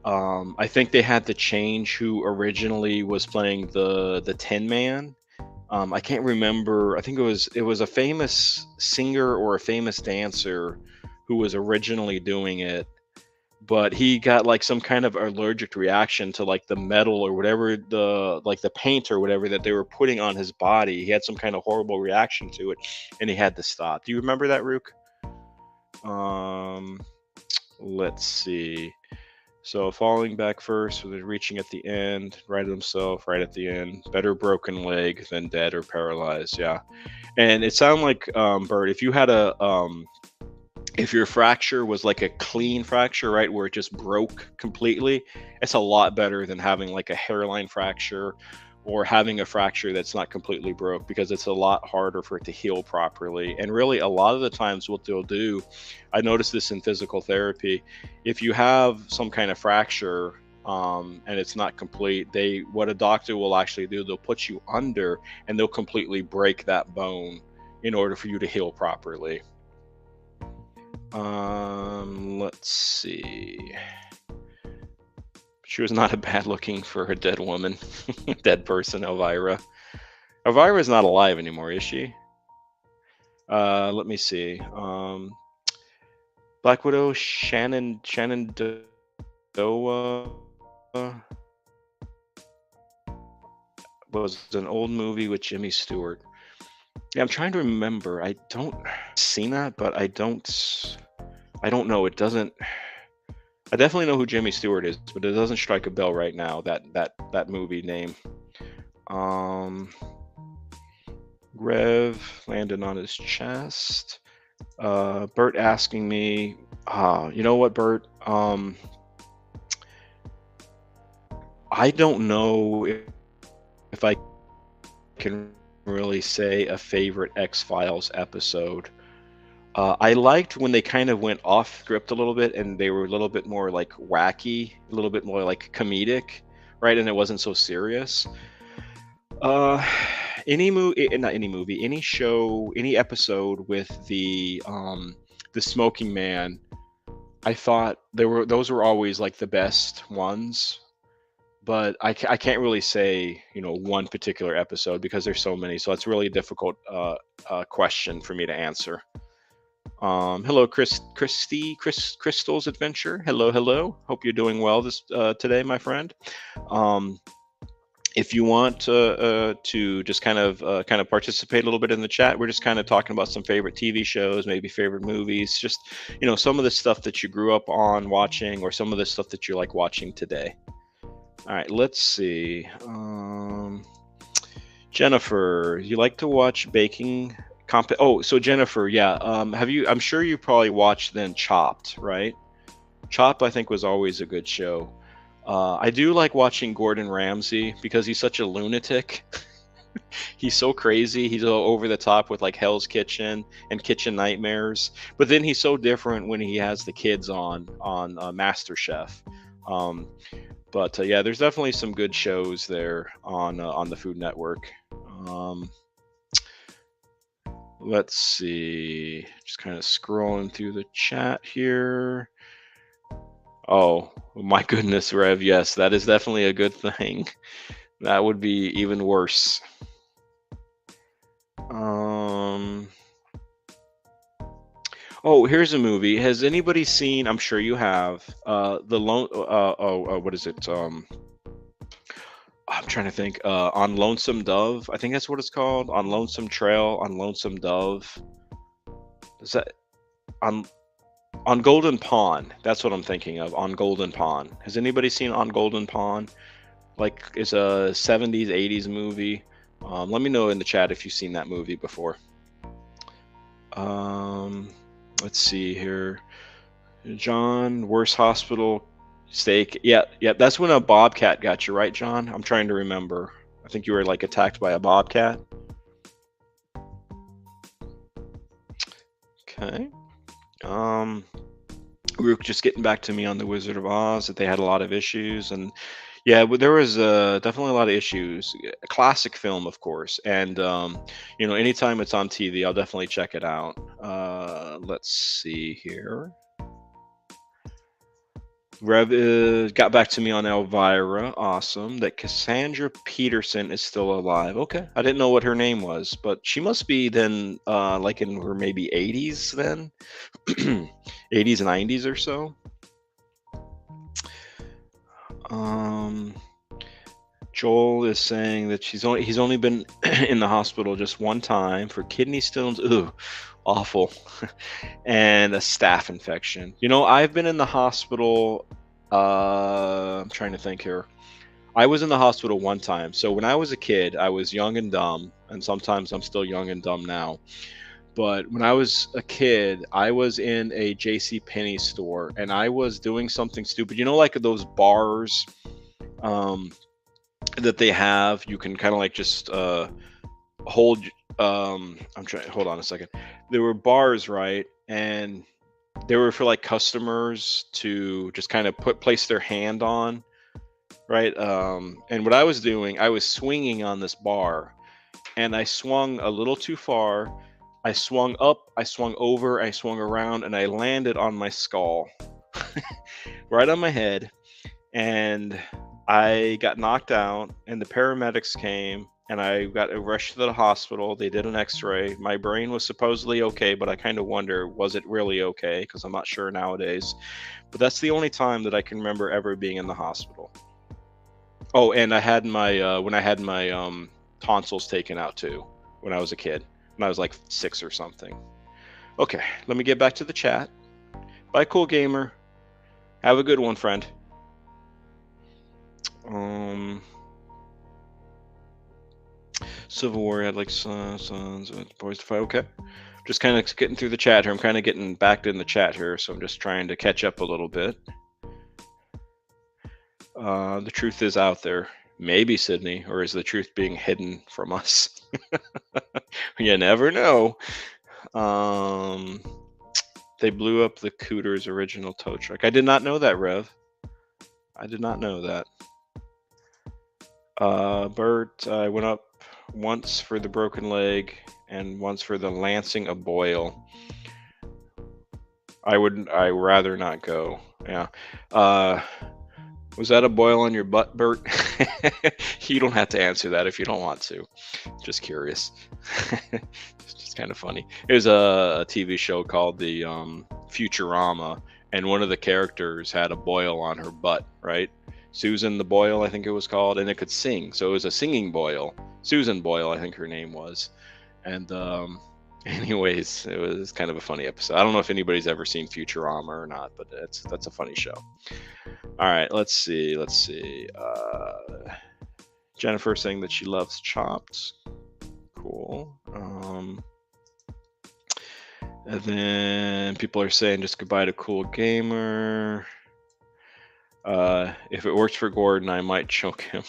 I think they had to change who originally was playing the Tin Man. I can't remember. I think it was a famous singer or a famous dancer who was originally doing it, but he got like some kind of allergic reaction to like the metal or whatever, the paint or whatever that they were putting on his body. He had some kind of horrible reaction to it, and he had to stop. Do you remember that, Rook? Let's see. So falling back first, with reaching at the end, right at himself, right at the end. Better broken leg than dead or paralyzed. Yeah, and it sounded like Bert, if you had if your fracture was like a clean fracture, right, where it just broke completely, it's a lot better than having like a hairline fracture or having a fracture that's not completely broke, because it's a lot harder for it to heal properly. And really, a lot of the times what they'll do, I noticed this in physical therapy, if you have some kind of fracture and it's not complete, what a doctor will actually do, they'll put you under and they'll completely break that bone in order for you to heal properly. Let's see. She was not a bad looking for a dead woman, dead person, Elvira. Elvira's not alive anymore, is she? Let me see. Black Widow, Shenandoah was an old movie with Jimmy Stewart. Yeah, I'm trying to remember. I don't seen that, but I don't know. It doesn't. I definitely know who Jimmy Stewart is, but it doesn't strike a bell right now. That movie name. Um, Rev landed on his chest. Bert asking me, you know what, Bert? I don't know if I can really say a favorite X-Files episode. I liked when they kind of went off script a little bit and they were a little bit more like wacky, a little bit more like comedic, right? And it wasn't so serious. Uh, not any movie, any show, any episode with the smoking man. I thought those were always like the best ones, but I can't really say one particular episode because there's so many, so it's really a difficult question for me to answer. Hello, Crystal's Adventure. Hello, hello. Hope you're doing well this today, my friend. Um, if you want to just kind of participate a little bit in the chat, we're just kind of talking about some favorite TV shows, maybe favorite movies, just some of the stuff that you grew up on watching, or some of the stuff that you like watching today. All right, let's see. Jennifer, you like to watch baking Oh, so Jennifer, yeah. I'm sure you probably watched then Chopped, right? Chopped, I think, was always a good show. I do like watching Gordon Ramsay because he's such a lunatic. He's so crazy. He's all over the top with like Hell's Kitchen and Kitchen Nightmares. But then he's so different when he has the kids on MasterChef. Um, but yeah, there's definitely some good shows there on the Food Network. Um, let's see. Just kind of scrolling through the chat here. Oh my goodness, Rev. Yes, that is definitely a good thing. That would be even worse. Oh, here's a movie. Has anybody seen? I'm sure you have. The lone. What is it? I'm trying to think. On Lonesome Dove. I think that's what it's called. On Lonesome Trail. On Lonesome Dove. Is that on Golden Pond? That's what I'm thinking of. On Golden Pond. Has anybody seen On Golden Pond? Like, it's a 70s, 80s movie. Let me know in the chat if you've seen that movie before. Let's see here. John, worst hospital steak. Yeah, that's when a bobcat got you, right, John? I'm trying to remember. I think you were like attacked by a bobcat. Okay. Rook just getting back to me on the Wizard of Oz, that they had a lot of issues, and yeah, but there was definitely a lot of issues. A classic film, of course, and anytime it's on TV, I'll definitely check it out. Let's see here. Rev got back to me on Elvira. Awesome. That Cassandra Peterson is still alive. Okay. I didn't know what her name was, but she must be then like in her maybe 80s then. 80s, 90s or so. Joel is saying that he's only been in the hospital just one time for kidney stones. Ooh, awful. And a staph infection. I've been in the hospital. I'm trying to think here. I was in the hospital one time. So when I was a kid, I was young and dumb, and sometimes I'm still young and dumb now. But when I was a kid, I was in a J.C. Penney store, and I was doing something stupid. Like those bars that they have, you can kind of like just hold. Hold on a second. There were bars, right? And they were for like customers to just kind of place their hand on, right? And what I was doing, I was swinging on this bar, and I swung a little too far, I swung up, I swung over, I swung around, and I landed on my skull, right on my head. And I got knocked out, and the paramedics came, and I got rushed to the hospital. They did an X-ray. My brain was supposedly okay, but I kind of wonder, was it really okay? Because I'm not sure nowadays. But that's the only time that I can remember ever being in the hospital. Oh, and I had my when I had my tonsils taken out too when I was a kid, when I was like 6 or something. Okay, let me get back to the chat. Bye, Cool Gamer. Have a good one, friend. Civil War had like sons, boys to fight. Okay, just kind of getting through the chat here. I'm kind of getting back in the chat here, so I'm just trying to catch up a little bit. The truth is out there. Maybe, Sydney, or is the truth being hidden from us? You never know. They blew up the Cooter's original tow truck. I did not know that, Rev. I did not know that. Bert, I went up once for the broken leg and once for the lancing a boil. I rather not go. Yeah. Was that a boil on your butt, Bert? You don't have to answer that if you don't want to. Just curious. It's just kind of funny. It was a TV show called the Futurama, and one of the characters had a boil on her butt, right? Susan the Boyle, I think it was called, and it could sing. So it was a singing boil. Susan Boyle, I think her name was. And anyways, it was kind of a funny episode. I don't know if anybody's ever seen Futurama or not, but that's a funny show. All right, let's see. Jennifer saying that she loves Chopped. Cool. And then people are saying just goodbye to Cool Gamer. If it works for Gordon, I might choke him.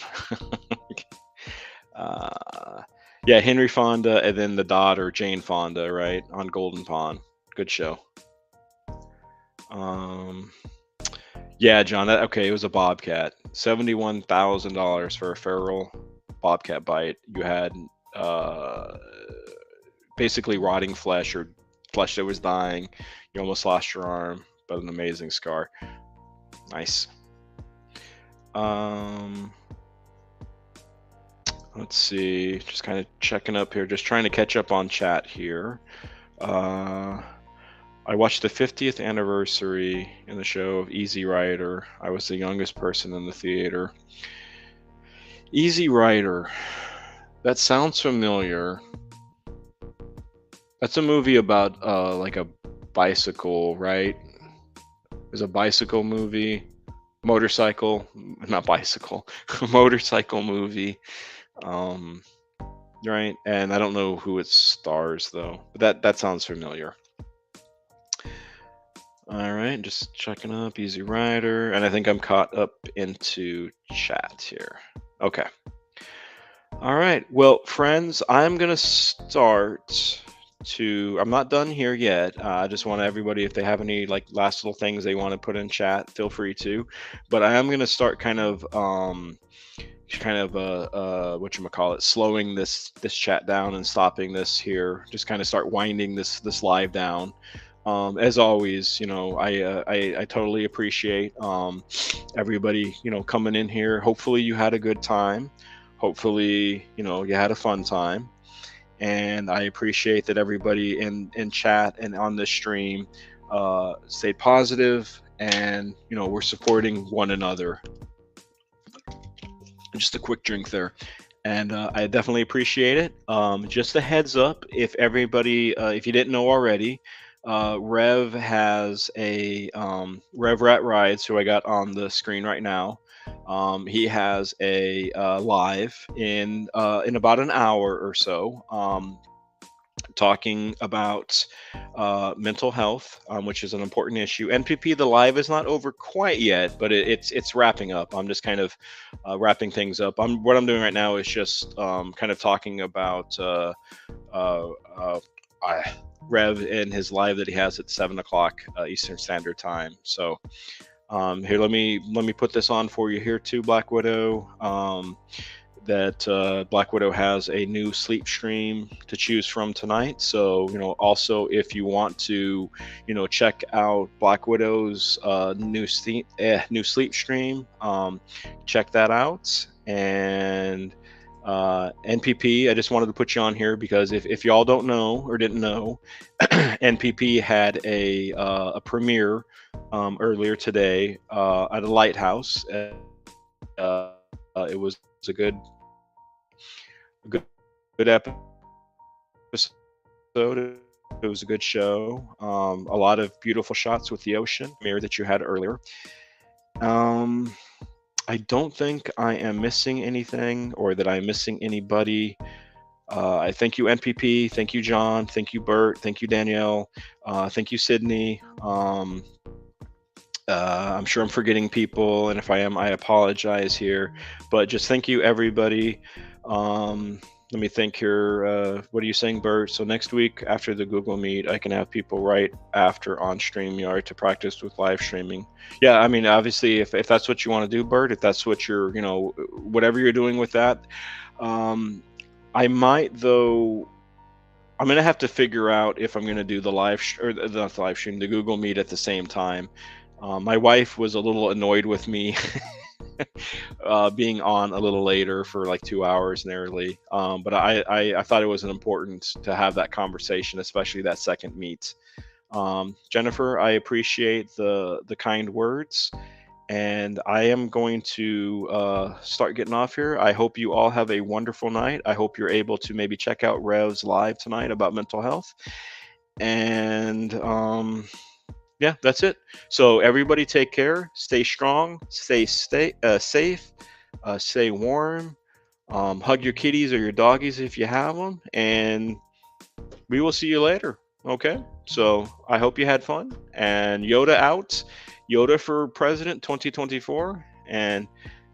Yeah, Henry Fonda, and then the daughter, Jane Fonda, right, on Golden Pond. Good show. Yeah, John, okay, it was a bobcat. $71,000 for a feral bobcat bite. You had basically rotting flesh or flesh that was dying. You almost lost your arm, but an amazing scar. Nice. Let's see, just kind of checking up here, just trying to catch up on chat here. I watched the 50th anniversary in the show of Easy Rider. I was the youngest person in the theater. Easy Rider, that sounds familiar. That's a movie about like a bicycle, right? There's a bicycle movie. Motorcycle, not bicycle, motorcycle movie, right? And I don't know who it stars though, but that sounds familiar. All right, just checking up Easy Rider, and I think I'm caught up into chat here. Okay. All right, well, friends, I'm gonna start I'm not done here yet. I just want everybody, if they have any like last little things they want to put in chat, feel free to. But I am going to start kind of whatchamacallit, slowing this chat down and stopping this here. Just kind of start winding this live down. As always, you know, I totally appreciate everybody, you know, coming in here. Hopefully you had a good time. Hopefully, you know, you had a fun time. And I appreciate that everybody in chat and on this stream stayed positive, and you know, we're supporting one another. Just a quick drink there, and I definitely appreciate it. Just a heads up, if everybody, if you didn't know already, Rev has a Rev Rat Rides, who I got on the screen right now. He has a live in about an hour or so, talking about mental health, which is an important issue. NPP, the live is not over quite yet, but it's wrapping up. I'm just kind of wrapping things up. What I'm doing right now is just kind of talking about Rev and his live that he has at 7:00 Eastern Standard Time. So. Here, let me put this on for you here too, Black Widow. that Black Widow has a new sleep stream to choose from tonight. So, also if you want to, check out Black Widow's new sleep stream, check that out. And NPP, I just wanted to put you on here because if y'all don't know or didn't know, NPP had a premiere earlier today at a lighthouse. It was a good episode. It was a good show. A lot of beautiful shots with the ocean mirror that you had earlier. I don't think I am missing anything or that I'm missing anybody. I thank you, NPP. Thank you, John. Thank you, Bert. Thank you, Danielle. Thank you, Sydney. I'm sure I'm forgetting people, and if I am, I apologize here. But just thank you, everybody. Let me think here. What are you saying, Bert? So next week after the Google Meet, I can have people right after on StreamYard to practice with live streaming. Yeah, I mean, obviously, if that's what you want to do, Bert, if that's what you're, whatever you're doing with that, I might, though. I'm gonna have to figure out if I'm gonna do the the Google Meet at the same time. My wife was a little annoyed with me being on a little later for like 2 hours nearly. But I thought it was important to have that conversation, especially that second meet. Jennifer, I appreciate the kind words, and I am going to start getting off here. I hope you all have a wonderful night. I hope you're able to maybe check out Rev's live tonight about mental health. And yeah, that's it. So everybody take care, stay strong, stay safe, stay warm, hug your kitties or your doggies if you have them, and we will see you later. Okay, so I hope you had fun, and Yoda out. Yoda for President 2024. And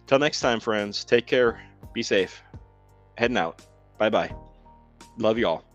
till next time, friends, take care, be safe, heading out. Bye-bye. Love you all.